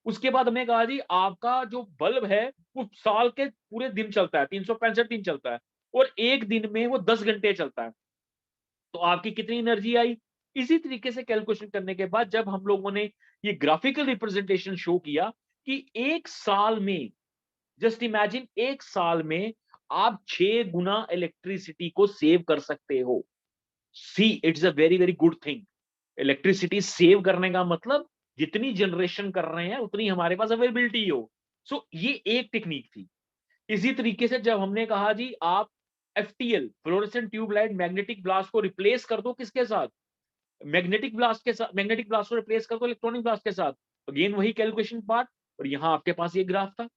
S1: उसके बाद हमने कहा जी आपका जो बल्ब है वो साल के पूरे दिन चलता है, 365 दिन चलता है, और एक दिन में वो 10 घंटे चलता है, तो आपकी कितनी एनर्जी आई। इसी तरीके से कैलकुलेशन करने के बाद जब हम लोगों ने ये ग्राफिकल रिप्रेजेंटेशन शो किया कि एक साल में, जस्ट इमेजिन एक साल में आप 6 गुना इलेक्ट्रिसिटी को सेव कर सकते हो। See it's a very very good thing. Electricity save करने का मतलब जितनी जनरेशन कर रहे हैं उतनी हमारे पास अवेलेबिलिटी हो। सो ये एक टेक्निक थी। इसी तरीके से जब हमने कहा जी आप FTL fluorescent tube light magnetic blast को रिप्लेस कर दो किसके साथ, मैग्नेटिक ब्लास्ट के साथ, मैग्नेटिक ब्लास्ट को रिप्लेस कर दो इलेक्ट्रॉनिक ब्लास्ट के साथ, अगेन वही कैलकुलेशन पार्ट। और यहां आपके पास ये ग्राफ था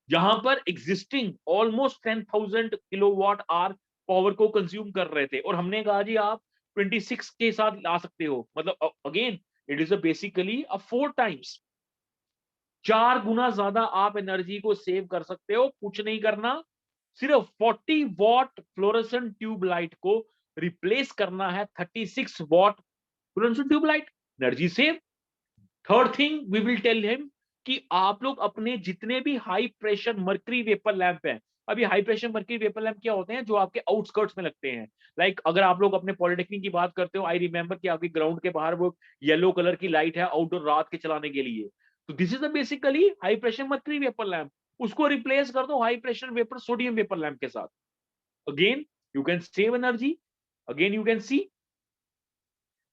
S1: जहां पर existing almost 10,000 kilowatt hour power को कंज्यूम कर रहे थे, और हमने कहा जी आप 26 के साथ ला सकते हो, मतलब again it is basically 4 times, 4 गुना ज्यादा आप एनर्जी को सेव कर सकते हो। कुछ नहीं करना, सिर्फ 40 वॉट फ्लोरेसेंट ट्यूब लाइट को रिप्लेस करना है 36 watt fluorescent tube light, energy save. Third thing we will tell him कि आप लोग अपने जितने भी high pressure mercury vapour lamp हैं, अभी high pressure mercury vapour lamp क्या होते हैं, जो आपके आउटस्कर्ट्स में लगते हैं। लाइक अगर आप लोग अपने पॉलिटेक्निक की बात करते हो, आई रिमेंबर कि आपके ग्राउंड के बाहर वो येलो कलर की लाइट है आउटडोर रात के चलाने के लिए, तो this is basically high pressure mercury vapour lamp. उसको रिप्लेस कर दो high pressure vapour sodium vapour lamp के साथ, again you can save energy. Again you can see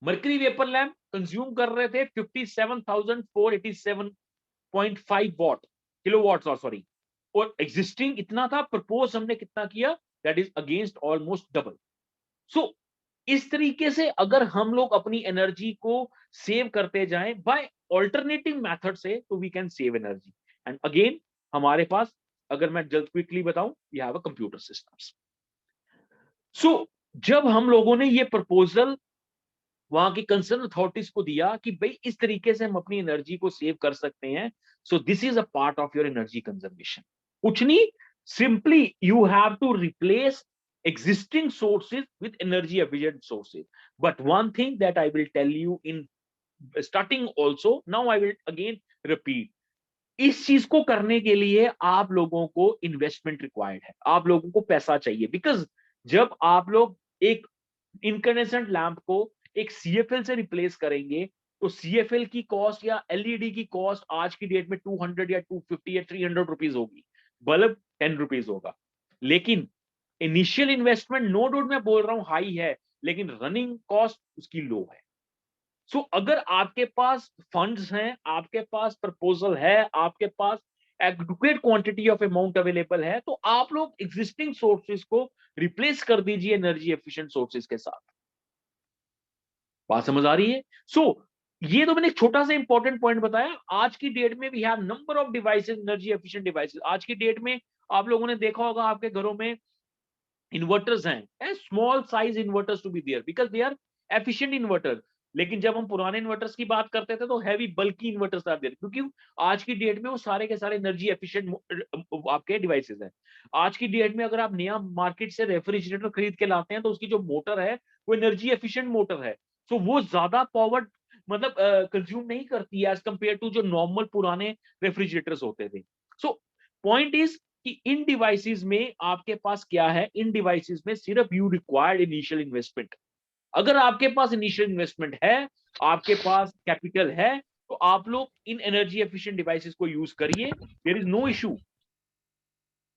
S1: mercury vapour lamp consume कर रहे थे 57,487.5 वॉट किलोवाट, सॉरी, और existing इतना था, प्रपोज हमने कितना किया, that is against almost double. सो इस तरीके से अगर हम लोग अपनी एनर्जी को सेव करते जाएं बाय ऑल्टरनेटिव मेथड से, तो we can save energy. And again हमारे पास, अगर मैं जल्द क्विकली बताऊं, we have a computer systems. So जब हम लोगों ने ये प्रपोजल वहां की कंसर्न अथॉरिटीज को दिया कि भाई इस तरीके से हम अपनी एनर्जी को सेव कर सकते हैं, so this is a part of your energy conservation. कुछ नहीं, simply you have to replace existing sources with energy efficient sources. But one thing that I will tell you in starting also, now I will again repeat, इस चीज को करने के लिए आप लोगों को इन्वेस्टमेंट रिक्वायर्ड है, आप लोगों को पैसा चाहिए। बिकॉज जब आप लोग एक इनकंडेंसेंट लैंप को एक सीएफएल से रिप्लेस करेंगे, तो सीएफएल की कॉस्ट या एलईडी की कॉस्ट आज की डेट में 200 या 250 या 300 रुपीज होगी, बल्ब 10 रुपीज होगा। लेकिन इनिशियल इन्वेस्टमेंट नो डाउट मैं बोल रहा हूं हाई है, लेकिन रनिंग कॉस्ट उसकी लो है। सो अगर आपके पास फंड्स हैं, आपके पास प्रपोजल है, आपके पास adequate quantity of amount available है, तो आप लोग एग्जिस्टिंग सोर्सेज को रिप्लेस कर दीजिए एनर्जी एफिशिएंट सोर्सेज के साथ। बात समझ आ रही है। ये तो मैंने एक छोटा सा इंपॉर्टेंट पॉइंट बताया। आज की डेट में we have number of devices, energy efficient devices. आज की डेट में आप लोगों ने देखा होगा आपके घरों में इन्वर्टर्स हैं, small size inverters to be there because they are efficient inverter. लेकिन जब हम पुराने इन्वर्टर्स की बात करते थे तो heavy bulky inverters are there, क्योंकि आज की डेट में वो सारे के सारे एनर्जी एफिशिएंट आपके डिवाइसेस हैं। आज की डेट में अगर आप नया मार्केट से रेफ्रिजरेटर खरीद के लाते हैं तो उसकी जो मोटर है वो एनर्जी एफिशिएंट मोटर है, सो वो ज्यादा पावर मतलब कंज्यूम नहीं करती है एज कंपेयर टू जो नॉर्मल पुराने रेफ्रिजरेटर्स होते थे। सो पॉइंट इज कि इन डिवाइसेस में आपके पास क्या है, इन डिवाइसेस में सिर्फ यू रिक्वायर्ड इनिशियल इन्वेस्टमेंट। अगर आपके पास इनिशियल इन्वेस्टमेंट है आपके पास कैपिटल है, तो आप लोग इन एनर्जी एफिशिएंट डिवाइसेस को यूज करिए, देयर इज नो इशू,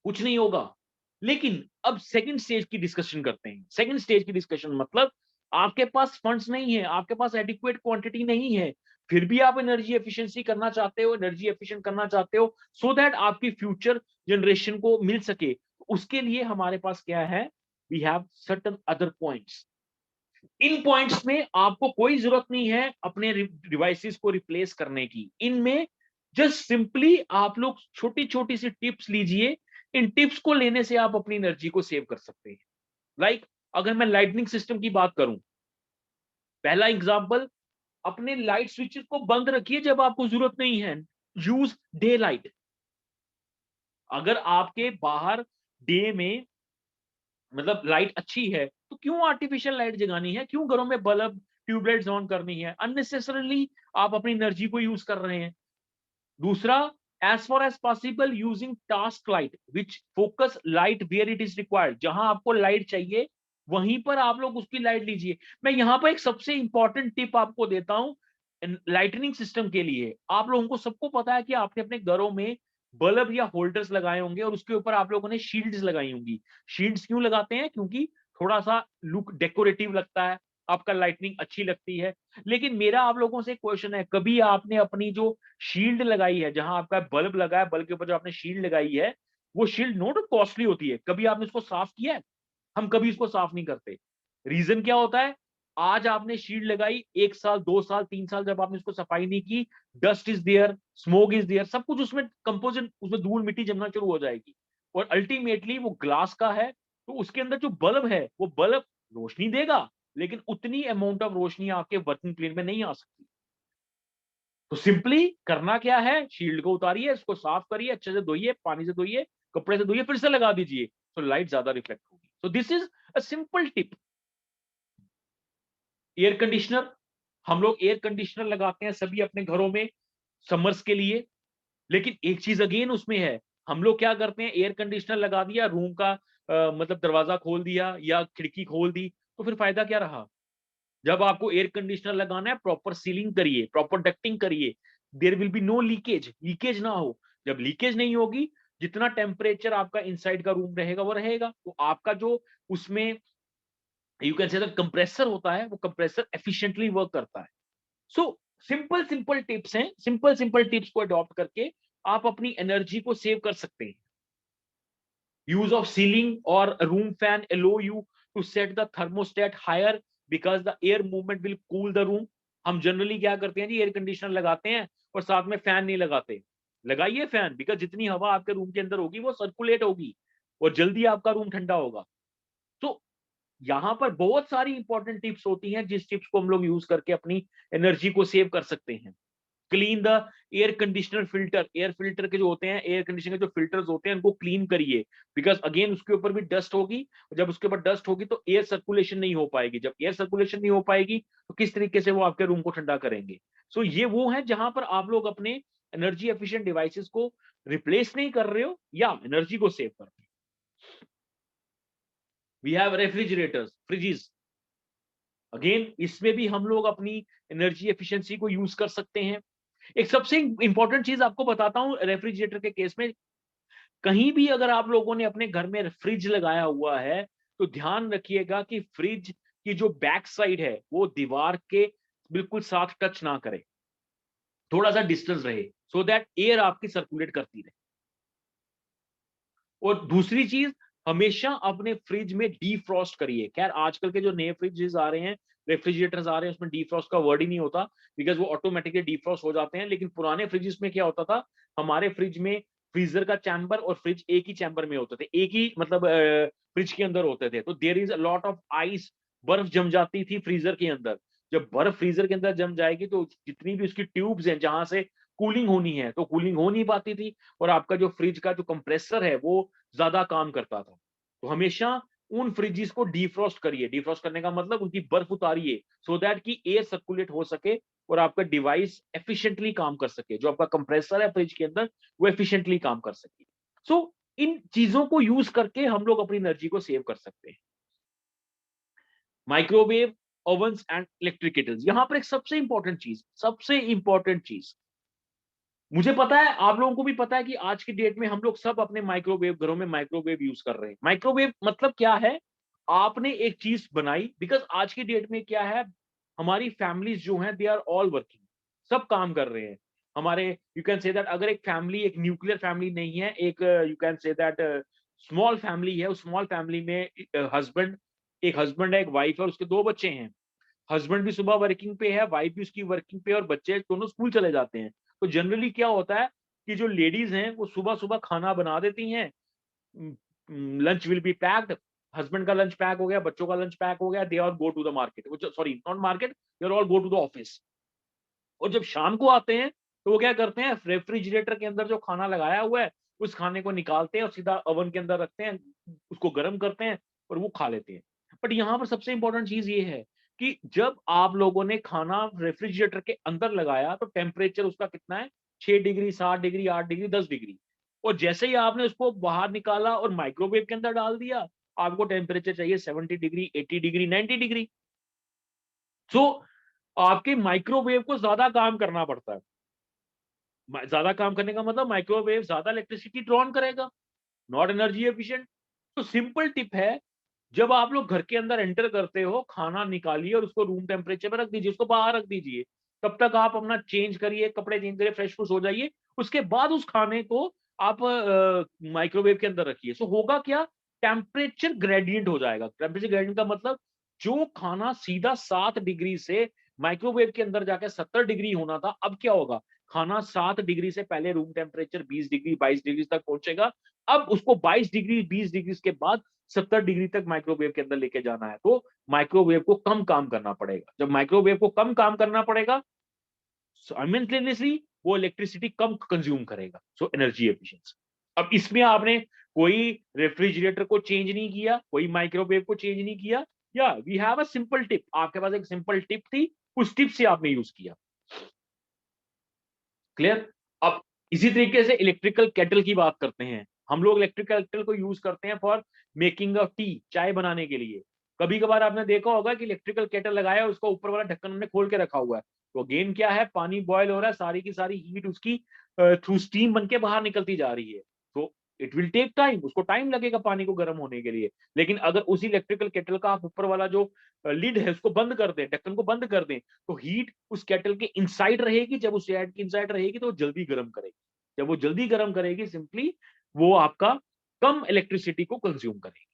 S1: कुछ नहीं होगा। लेकिन अब सेकंड स्टेज की डिस्कशन करते हैं। सेकंड स्टेज की डिस्कशन मतलब आपके पास फंड्स नहीं है, आपके पास एडिक्वेट क्वांटिटी नहीं है, फिर भी आप एनर्जी एफिशिएंसी करना चाहते हो, एनर्जी एफिशिएंट करना चाहते हो, सो दैट आपकी फ्यूचर जनरेशन को मिल सके। उसके लिए हमारे पास क्या है, we have certain other points. इन पॉइंट्स में आपको कोई जरूरत नहीं है अपने डिवाइसेस को रिप्लेस करने की। इनमें जस्ट सिंपली आप लोग छोटी छोटी सी टिप्स लीजिए, इन टिप्स को लेने से आप अपनी एनर्जी को सेव कर सकते हैं। लाइक अगर मैं लाइटनिंग सिस्टम की बात करूं, पहला एग्जांपल, अपने लाइट स्विचेस को बंद रखिए जब आपको जरूरत नहीं है, यूज डे लाइट। अगर आपके बाहर डे में मतलब लाइट अच्छी है, तो क्यों आर्टिफिशियल लाइट जगानी है, क्यों घरों में बल्ब ट्यूबलाइट्स ऑन करनी है, अननेसेसरली आप अपनी एनर्जी को यूज कर रहे हैं। दूसरा, as far as possible using task light which focus light where it is required. जहां आपको लाइट चाहिए वहीं पर आप लोग उसकी लाइट लीजिए। मैं यहां पर एक सबसे इंपॉर्टेंट टिप आपको देता हूं लाइटनिंग सिस्टम के लिए। आप लोगों को सबको पता है कि आपने अपने घरों में बल्ब या होल्डर्स लगाए होंगे और उसके ऊपर आप लोगों ने शील्ड्स लगाई होंगी। शील्ड्स क्यों लगाते हैं, क्योंकि थोड़ा सा लुक डेकोरेटिव लगता है, आपका लाइटनिंग अच्छी लगती है। लेकिन मेरा आप लोगों से क्वेश्चन है, कभी आपने अपनी जो शील्ड लगाई है, जहां आपका बल्ब लगा है, बल्ब के ऊपर जो आपने शील्ड लगाई है, वो शील्ड नोट कॉस्टली होती है, कभी आपने उसको साफ किया है? हम कभी इसको साफ नहीं करते। रीजन क्या होता है, आज आपने शील्ड लगाई, 1 साल 2 साल 3 साल जब आपने इसको सफाई नहीं की, dust is there, smoke is there, सब कुछ उसमें कंपोजिट, उसमें धूल मिट्टी जमना शुरू हो जाएगी। और अल्टीमेटली वो ग्लास का है, तो उसके अंदर जो बल्ब है, वो बल्ब रोशनी देगा, लेकिन उतनी अमाउंट ऑफ रोशनी आपके वर्किंग प्लेन में नहीं आ सकती। तो सिंपली करना क्या है, शील्ड को उतारिए, इसको साफ करिए, अच्छे से धोइए, पानी से धोइए, कपड़े से धोइए, फिर से लगा दीजिए, तो लाइट ज्यादा रिफ्लेक्ट होगी। सो this is a simple tip. Air conditioner, हम लोग एयर कंडीशनर लगाते हैं सभी अपने घरों में समर्स के लिए। लेकिन एक चीज अगेन उसमें है, हम लोग क्या करते हैं, एयर कंडीशनर लगा दिया, रूम का मतलब दरवाजा खोल दिया या खिड़की खोल दी, तो फिर फायदा क्या रहा। जब आपको एयर कंडीशनर लगाना है, प्रॉपर सीलिंग करिए, प्रॉपर डक्टिंग करिए, there will be no leakage, leakage ना हो। जब लीकेज नहीं होगी, जितना टेम्परेचर आपका इनसाइड का रूम रहेगा वो रहेगा, तो आपका जो उसमें यू कैन से कंप्रेसर होता है, वो कंप्रेसर एफिशिएंटली वर्क करता है। सो सिंपल सिंपल टिप्स हैं, सिंपल सिंपल टिप्स को अडॉप्ट करके आप अपनी एनर्जी को सेव कर सकते हैं। use of ceiling or a room fan allow you to set the thermostat higher because the air movement will cool the room। हम जनरली क्या करते हैं जी, एयर कंडीशनर लगाते हैं और साथ में फैन नहीं लगाते। लगाइए फैन, बिकॉज जितनी हवा आपके रूम के अंदर होगी वो सर्कुलेट होगी और जल्दी आपका रूम ठंडा होगा। तो यहाँ पर बहुत सारी इंपॉर्टेंट टिप्स होती हैं, जिस टिप्स को हम लोग यूज करके अपनी एनर्जी को सेव कर सकते हैं। Clean the air conditioner filter, air filter के जो होते हैं, एयर कंडीशनर के जो फिल्टर्स होते हैं, उनको क्लीन करिए, बिकॉज अगेन उसके ऊपर भी डस्ट होगी, और जब उसके ऊपर डस्ट होगी तो एयर सर्कुलेशन नहीं हो पाएगी। जब एयर सर्कुलेशन नहीं हो पाएगी तो किस तरीके से वो आपके रूम को ठंडा करेंगे। सो ये वो है जहां पर आप लोग अपने एनर्जी एफिशिएंट डिवाइसेस को रिप्लेस नहीं कर रहे हो या एनर्जी को सेव कर रहे हो। We have refrigerators, fridges, again इसमें भी हम लोग अपनी एनर्जी एफिशिएंसी को यूज कर सकते हैं। एक सबसे इंपॉर्टेंट चीज आपको बताता हूं रेफ्रिजरेटर के केस में, कहीं भी अगर आप लोगों ने अपने घर में फ्रिज लगाया हुआ है, तो ध्यान रखिएगा कि फ्रिज की जो बैक साइड है वो दीवार के बिल्कुल साथ टच ना करे, थोड़ा सा डिस्टेंस रहे, सो दैट एयर आपकी सर्कुलेट करती रहे। और दूसरी चीज, हमेशा अपने फ्रिज में डीफ्रॉस्ट करिए। खैर आजकल के जो नए फ्रिजेस आ रहे हैं, रेफ्रिजरेटर्स आ रहे हैं, उसमें डीफ्रॉस्ट का वर्ड ही नहीं होता, बिकॉज वो ऑटोमेटिकली डीफ्रॉस्ट हो जाते हैं। लेकिन पुराने फ्रिजेस में क्या होता था, हमारे फ्रिज में फ्रीजर का चैम्बर और फ्रिज एक ही चैम्बर में होते थे, एक ही मतलब फ्रिज के अंदर होते थे, तो there is a lot of ice, बर्फ जम जाती थी फ्रीजर के अंदर। जब बर्फ फ्रीजर के अंदर जम जाएगी तो जितनी भी उसकी ट्यूब्स हैं जहां से कूलिंग होनी है, तो कूलिंग हो नहीं पाती थी, और आपका जो फ्रिज का जो कंप्रेसर है वो ज्यादा काम करता था। तो हमेशा उन फ्रिजेस को डिफ्रॉस्ट करिए, डिफ्रॉस्ट करने का मतलब उनकी बर्फ उतारिए, सो दैट कि एयर सर्कुलेट हो सके और आपका डिवाइस एफिशिएंटली काम कर सके, जो आपका कंप्रेसर है फ्रिज के अंदर वो एफिशिएंटली काम कर सके। सो इन चीजों को यूज करके हम लोग अपनी एनर्जी को सेव कर सकते हैं। Microwave ovens and electric kettles. यहाँ पर एक सबसे इंपॉर्टेंट चीज मुझे पता है, आप लोगों को भी पता है कि आज की डेट में हम लोग सब अपने माइक्रोवेव घरों में माइक्रोवेव यूज कर रहे हैं। माइक्रोवेव मतलब क्या है? आपने एक चीज बनाई, बिकॉज आज की डेट में क्या है, हमारी फैमिलीज जो हैं दे आर ऑल वर्किंग, सब काम कर रहे हैं। हमारे यू कैन से दैट अगर एक फैमिली एक न्यूक्लियर फैमिली नहीं है, एक you can say that small family है, उस स्मॉल फैमिली में हस्बैंड एक हस्बैंड है, एक वाइफ है और उसके दो बच्चे हैं। हस्बैंड भी सुबह वर्किंग पे है, वाइफ भी उसकी वर्किंग पे है और बच्चे दोनों स्कूल चले जाते हैं। तो जनरली क्या होता है कि जो लेडीज हैं वो सुबह सुबह खाना बना देती हैं, lunch will be packed, husband का लंच पैक हो गया, बच्चों का लंच पैक हो गया, they all go to the market, sorry not market, they all go to the office. और जब शाम को आते हैं तो वो क्या करते हैं, रेफ्रिजरेटर के अंदर जो खाना लगाया हुआ है उस खाने को निकालते हैं और सीधा ओवन के अंदर रखते हैं, उसको गर्म करते हैं और वो खा लेते हैं। बट यहाँ पर सबसे इंपॉर्टेंट चीज ये है कि जब आप लोगों ने खाना रेफ्रिजरेटर के अंदर लगाया तो टेम्परेचर उसका कितना है, 6 डिग्री, 7 डिग्री, 8 डिग्री, 10 डिग्री। और जैसे ही आपने उसको बाहर निकाला और माइक्रोवेव के अंदर डाल दिया, आपको टेम्परेचर चाहिए 70 डिग्री, 80 डिग्री, 90 डिग्री। सो आपके माइक्रोवेव को ज्यादा काम करना पड़ता है। ज्यादा काम करने का मतलब माइक्रोवेव ज्यादा इलेक्ट्रिसिटी ड्रॉन करेगा, नॉट एनर्जी एफिशिएंट। तो सिंपल टिप है, जब आप लोग घर के अंदर एंटर करते हो, खाना निकालिए और उसको रूम टेम्परेचर पर रख दीजिए, उसको बाहर रख दीजिए। तब तक आप अपना चेंज करिए, कपड़े चेंज करिए, फ्रेश फ्रूश हो जाइए। उसके बाद उस खाने को आप माइक्रोवेव के अंदर रखिए। सो होगा क्या, टेम्परेचर ग्रेडियंट हो जाएगा। टेम्परेचर ग्रेडियंट का मतलब जो खाना सीधा 7 डिग्री से माइक्रोवेव के अंदर जाके 70 डिग्री होना था, अब क्या होगा, खाना 7 डिग्री से पहले रूम टेम्परेचर 20 डिग्री, 22 डिग्री तक पहुंचेगा। अब उसको 22 डिग्री, 20 डिग्री के बाद 70 डिग्री तक माइक्रोवेव के अंदर लेके जाना है। तो माइक्रोवेव को कम काम करना पड़ेगा। जब माइक्रोवेव को कम काम करना पड़ेगा, साइमल्टेनियसली वो इलेक्ट्रिसिटी कम कंज्यूम करेगा। So energy efficiency. अब इसमें आपने कोई रेफ्रिजरेटर को चेंज नहीं किया, कोई माइक्रोवेव को चेंज नहीं किया, या we have a simple tip, आपके पास एक सिंपल टिप थी, उस टिप से आपने यूज किया। क्लियर? अब इसी तरीके से इलेक्ट्रिकल केटल की बात करते हैं। हम लोग इलेक्ट्रिकल केटल को यूज करते हैं फॉर मेकिंग ऑफ टी, चाय बनाने के लिए। कभी कभार आपने देखा होगा कि इलेक्ट्रिकल केटल लगाया है, उसका ऊपर वाला ढक्कन हमने खोल के रखा हुआ है। तो गेम क्या है, पानी बॉयल हो रहा है, सारी की सारी हीट उसकी थ्रू स्टीम बन के बाहर निकलती जा रही है। तो इट विल टेक टाइम, उसको टाइम लगेगा पानी को गर्म होने के लिए। लेकिन अगर उसी इलेक्ट्रिकल केटल का आप ऊपर वाला जो लिड है उसको बंद कर दें, ढक्कन को बंद कर दें, तो हीट उस केटल के इनसाइड रहेगी। जब उस के इनसाइड रहेगी तो वो जल्दी गर्म करेगी। जब वो जल्दी गर्म करेगी, सिंपली वो आपका कम इलेक्ट्रिसिटी को कंज्यूम करेगी।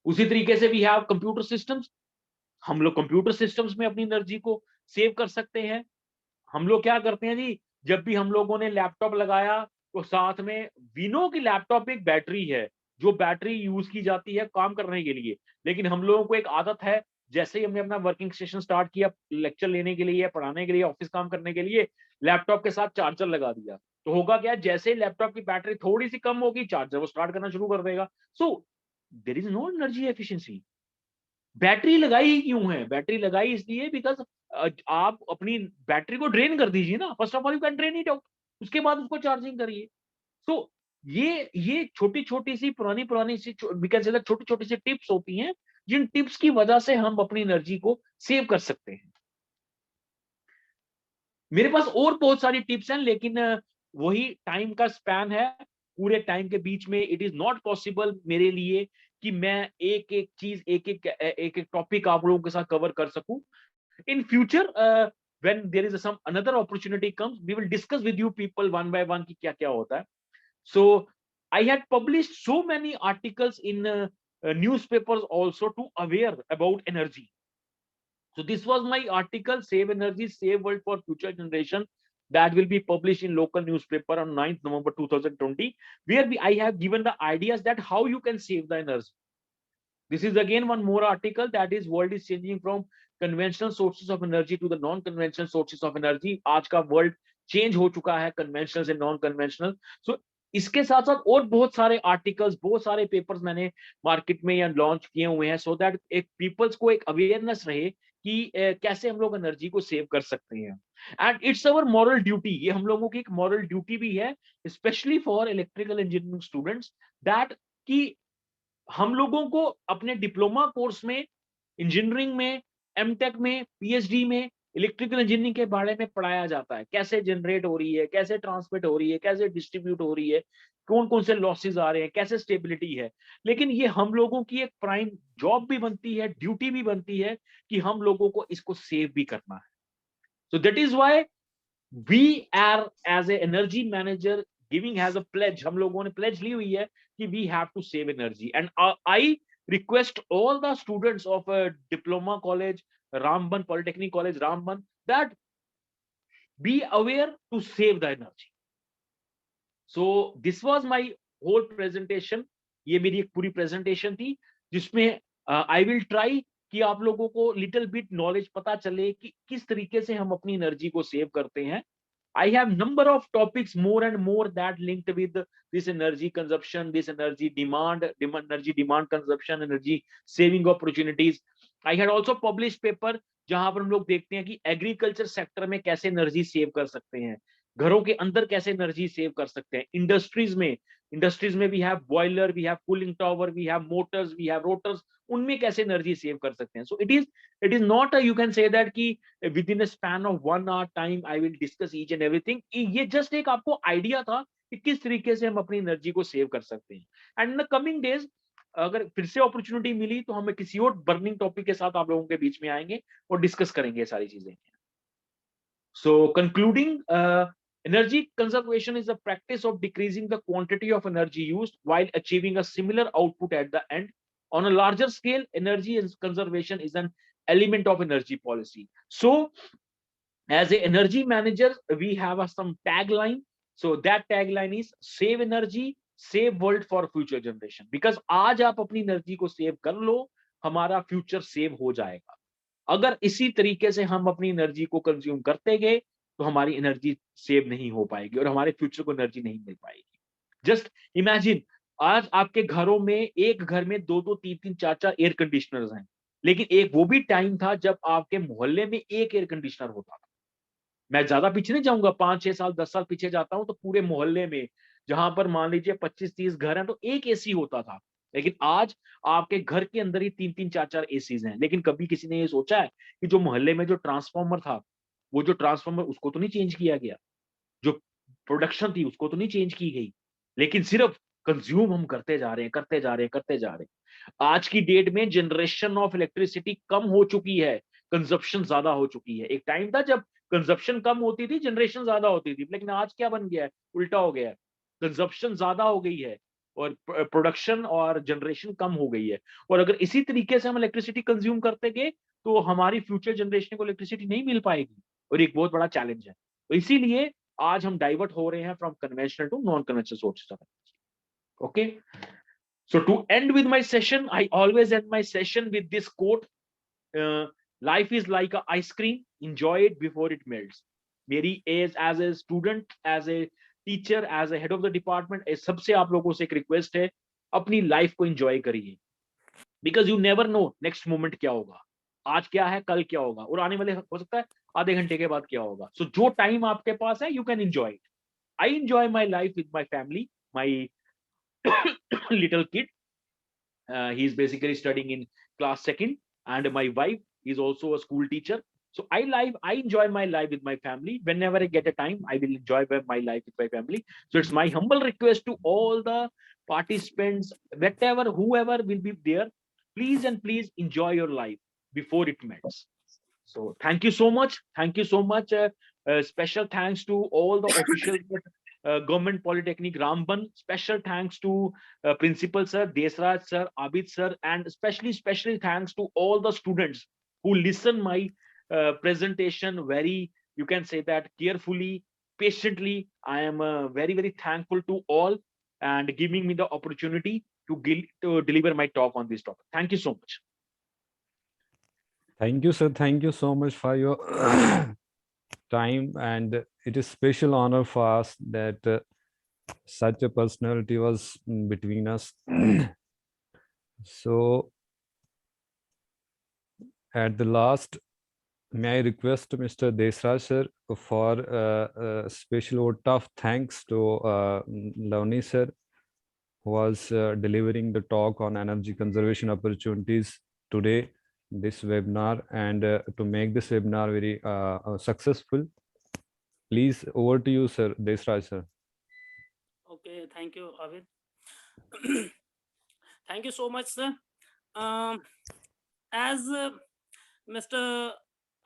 S1: उसी तरीके से वी हैव कंप्यूटर सिस्टम्स। हम लोग कंप्यूटर सिस्टम्स में अपनी एनर्जी को सेव कर सकते हैं। हम लोग क्या करते हैं जी, जब भी हम लोगों ने लैपटॉप लगाया तो साथ में, वी नो कि लैपटॉप में एक बैटरी है, जो बैटरी यूज की जाती है काम करने के लिए। लेकिन हम लोगों को एक आदत है, जैसे ही हमने अपना वर्किंग सेशन स्टार्ट किया, लेक्चर लेने के लिए, पढ़ाने के लिए, ऑफिस काम करने के लिए, लैपटॉप के साथ चार्जर लगा दिया। तो होगा क्या, जैसे ही लैपटॉप की बैटरी थोड़ी सी कम होगी, चार्जर वो स्टार्ट करना शुरू कर देगा। So there is no energy efficiency. Battery लगाई ही क्यों है? बैटरी लगाई इसलिए बिकॉज आप अपनी बैटरी को ड्रेन कर दीजिए ना, first of all you can drain it out, उसके बाद उसको चार्जिंग करिए। सो ये छोटी छोटी सी पुरानी पुरानी सी छोटी छोटी सी टिप्स होती हैं, जिन टिप्स की वजह से हम अपनी एनर्जी को सेव कर सकते हैं। मेरे पास और बहुत सारी टिप्स हैं, लेकिन वही टाइम का स्पैन है, पूरे टाइम के बीच में इट इज नॉट पॉसिबल मेरे लिए कि मैं एक एक चीज, एक एक टॉपिक आप लोगों के साथ कवर कर सकूं। in future, when there is some another opportunity comes, we will discuss with you people one by one कि क्या क्या होता है। So I had published so many articles in newspapers also to aware about energy. So this was my article, Save Energy, Save World for Future Generation, that will be published in local newspaper on 9th November 2020, where I have given the ideas that how you can save the energy. This is again one more article, that is world is changing from conventional sources of energy to the non conventional sources of energy. आज का world change हो चुका है conventional से non conventional. सो इसके साथ साथ और बहुत सारे आर्टिकल्स, बहुत सारे पेपर्स मैंने मार्केट में या लॉन्च किए हुए हैं, सो दैट एक पीपल्स को एक अवेयरनेस रहे कि कैसे हम लोग एनर्जी को सेव कर सकते हैं। And it's our moral duty, ये हम लोगों की एक मॉरल ड्यूटी भी है, specially for electrical engineering students, that कि हम लोगों को अपने डिप्लोमा कोर्स में इंजीनियरिंग में, एमटेक में, पीएचडी में इलेक्ट्रिकल इंजीनियरिंग के बारे में पढ़ाया जाता है, कैसे जनरेट हो रही है, कैसे ट्रांसमिट हो रही है, कैसे डिस्ट्रीब्यूट हो रही है, कौन कौन से लॉसेस आ रहे हैं, कैसे स्टेबिलिटी है। लेकिन ये हम लोगों की एक प्राइम जॉब भी बनती है, ड्यूटी भी बनती है कि हम लोगों को इसको सेव भी करना है। So that is why we are as a energy manager giving has a pledge, हम लोगों ने प्लेज ली हुई है कि we have to save energy. And I request all the students of a diploma college, Ramban Polytechnic College, Ramban, that be aware to save the energy. So this was my whole presentation. ये मेरी एक पूरी presentation थी जिसमें I will try कि आप लोगों को little bit knowledge पता चले कि किस तरीके से हम अपनी एनर्जी को सेव करते हैं। I have number of topics more and more that linked with this energy consumption, this energy demand, energy demand consumption, energy saving opportunities. I had also published paper जहां पर हम लोग देखते हैं कि एग्रीकल्चर सेक्टर में कैसे एनर्जी सेव कर सकते हैं, घरों के अंदर कैसे एनर्जी सेव कर सकते हैं, इंडस्ट्रीज में we have boiler, we have cooling tower, we have motors, we have rotors, उनमें कैसे एनर्जी सेव कर सकते हैं। So it is not you can से दैट कि within a span of 1 hour time I will discuss each and everything। ये just एक आपको आइडिया था कि किस तरीके से हम अपनी एनर्जी को सेव कर सकते हैं। And in the coming days अगर फिर से अपॉर्चुनिटी मिली तो हम किसी और बर्निंग टॉपिक के साथ आप लोगों के बीच में आएंगे और डिस्कस करेंगे ये सारी चीजें। So concluding, energy conservation is the practice of decreasing the quantity of energy used while achieving a similar output at the end. On a larger scale, energy conservation is an element of energy policy. So as a energy manager, we have some tagline. So that tagline is save energy, save world for future generation. Because आज आप अपनी energy को save कर लो, हमारा future save हो जाएगा। अगर इसी तरीके से हम अपनी एनर्जी को कंज्यूम करते गए तो हमारी एनर्जी सेव नहीं हो पाएगी और हमारे फ्यूचर को एनर्जी नहीं मिल पाएगी। जस्ट इमेजिन, आज आपके घरों में, एक घर में दो दो तीन तीन चार चार एयर कंडीशनर्स हैं, लेकिन एक वो भी टाइम था जब आपके मोहल्ले में एक एयर कंडीशनर होता था। मैं ज्यादा पीछे नहीं जाऊंगा, 5 6 साल 10 साल पीछे जाता हूं तो पूरे मोहल्ले में, जहां पर मान लीजिए 25 30 घर हैं, तो एक एसी होता था। लेकिन आज आपके घर के अंदर ही 3 3 4 4 एसीज हैं। लेकिन कभी किसी ने ये सोचा है कि जो मोहल्ले में जो ट्रांसफार्मर था, वो जो ट्रांसफार्मर उसको तो नहीं चेंज किया गया, जो प्रोडक्शन थी उसको तो नहीं चेंज की गई, लेकिन सिर्फ कंज्यूम हम करते जा रहे हैं, करते जा रहे हैं, करते जा रहे हैं। आज की डेट में जनरेशन ऑफ इलेक्ट्रिसिटी कम हो चुकी है, कंजप्शन ज्यादा हो चुकी है। एक टाइम था जब कंजप्शन कम होती थी, जनरेशन ज्यादा होती थी, लेकिन आज क्या बन गया है, उल्टा हो गया है। कंजप्शन ज्यादा हो गई है और प्रोडक्शन और जनरेशन कम हो गई है। और अगर इसी तरीके से हम इलेक्ट्रिसिटी कंज्यूम करते गए तो हमारी फ्यूचर जनरेशन को इलेक्ट्रिसिटी नहीं मिल पाएगी और एक बहुत बड़ा चैलेंज है। तो इसीलिए आज हम डाइवर्ट हो रहे हैं from conventional to non conventional sources of energy. Okay, so to end with my session, I always end my session with this quote, life is like a ice cream, enjoy it before it melts। मेरी as as a student, as a teacher, as a head of the department, सबसे आप लोगों से एक request है, अपनी life को enjoy करिए। Because you never know next moment क्या होगा, आज क्या है, कल क्या होगा, और आने वाले हो सकता है आधे घंटे के बाद क्या होगा। सो जो टाइम आपके पास है, you can enjoy it. I enjoy my life with my family, my little kid, he is basically studying in class 2nd, and my wife is also a school teacher। So I enjoy my life with my family. Whenever I get a time, I will enjoy my life with my family। So it's my humble request to all the participants, whatever whoever will be there, please and please enjoy your life before it melts। So thank you so much, thank you so much। Special thanks to all the officials at Government Polytechnic Ramban। Special thanks to Principal Sir, Desraj Sir, Abid Sir, and especially thanks to all the students who listen my presentation very, you can say that, carefully, patiently। I am very thankful to all and giving me the opportunity to deliver my talk on this topic। Thank you so much।
S2: Thank you, sir. Thank you so much for your time, and it is special honor for us that such a personality was between us। So at the last, may I request Mr. Desraj sir for a special vote of thanks to Lavani sir, who was delivering the talk on energy conservation opportunities today this webinar and to make this webinar very successful. Please, over to you, sir, Desraj sir.
S3: Okay, thank you, Avid. Thank you so much, sir. As Mr.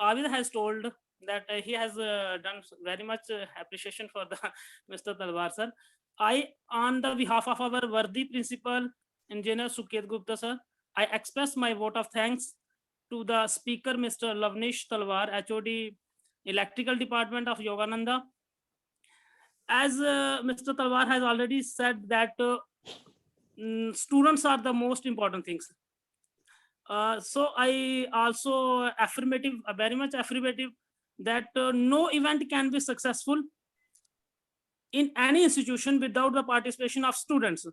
S3: Avid has told that he has done very much appreciation for the Mr. Talwar sir. I, on the behalf of our worthy principal, Engineer Suket Gupta sir, I express my vote of thanks to the speaker, Mr. Lavnish Talwar, HOD, Electrical Department of Yogananda. As Mr. Talwar has already said that students are the most important things. So I also very much affirmative that no event can be successful in any institution without the participation of students.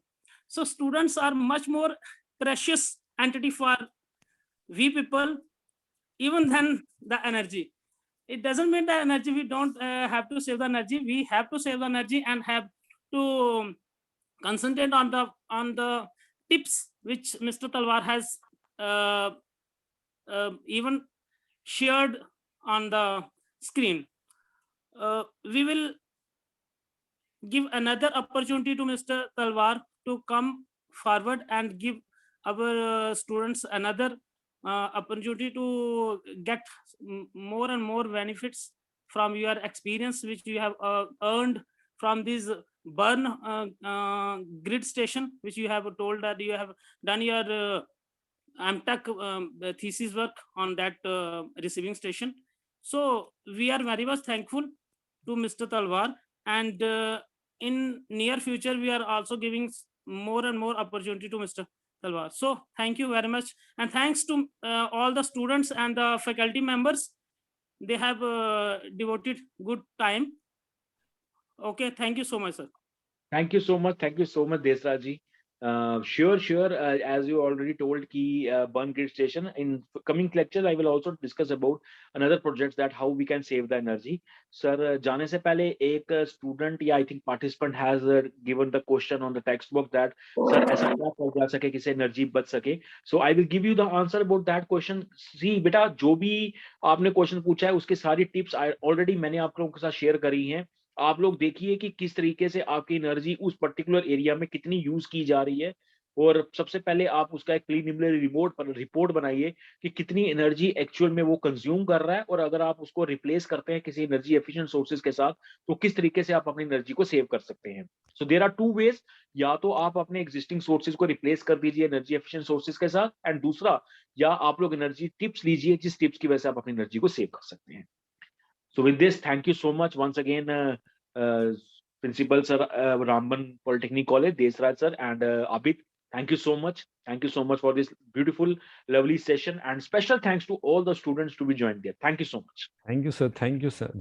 S3: So students are much more precious entity for we people, even than the energy. It doesn't mean the energy, we don't have to save the energy. We have to save the energy and have to concentrate on the tips which Mr. Talwar has even shared on the screen. We will give another opportunity to Mr. Talwar to come forward and give our students another opportunity to get more and more benefits from your experience which you have earned from this burn grid station, which you have told that you have done your AMTech thesis work on that receiving station. So we are very much thankful to Mr. Talwar, and in near future we are also giving more and more opportunity to Mr. Talwar. So thank you very much, and thanks to all the students and the faculty members. They have devoted good time. Okay, thank you so much, sir.
S1: Thank you so much. Thank you so much, Desraj ji. Sure. As you already told, ki Burn Grid Station. In coming lectures, I will also discuss about another projects that how we can save the energy. Sir, जाने से पहले एक student या I think participant has given the question on the textbook that sir ऐसा क्या कर जा सके किसे energy बच सके. So I will give you the answer about that question. See बेटा जो भी आपने question पूछा है उसके सारी tips already मैंने आप लोगों के साथ share करी हैं. आप लोग देखिए कि किस तरीके से आपकी एनर्जी उस पर्टिकुलर एरिया में कितनी यूज की जा रही है और सबसे पहले आप उसका एक प्रीलिमिनरी रिपोर्ट बनाइए कि कितनी एनर्जी एक्चुअल में वो कंज्यूम कर रहा है और अगर आप उसको रिप्लेस करते हैं किसी एनर्जी एफिशिएंट सोर्सेज के साथ तो किस तरीके से आप अपनी एनर्जी को सेव कर सकते हैं. So there are two ways. या तो आप अपने एग्जिस्टिंग सोर्सेज को रिप्लेस कर दीजिए एनर्जी एफिशिएंट सोर्सेज के साथ, एंड दूसरा या आप लोग एनर्जी टिप्स लीजिए जिस टिप्स की वजह से आप अपनी एनर्जी को सेव कर सकते हैं. So with this, thank you so much once again, Principal Sir, Ramban Polytechnic College, Desraj Sir, and Abid. Thank you so much. Thank you so much for this beautiful, lovely session, and special thanks to all the students to be joined there. Thank you so much.
S2: Thank you, sir. Thank you, sir.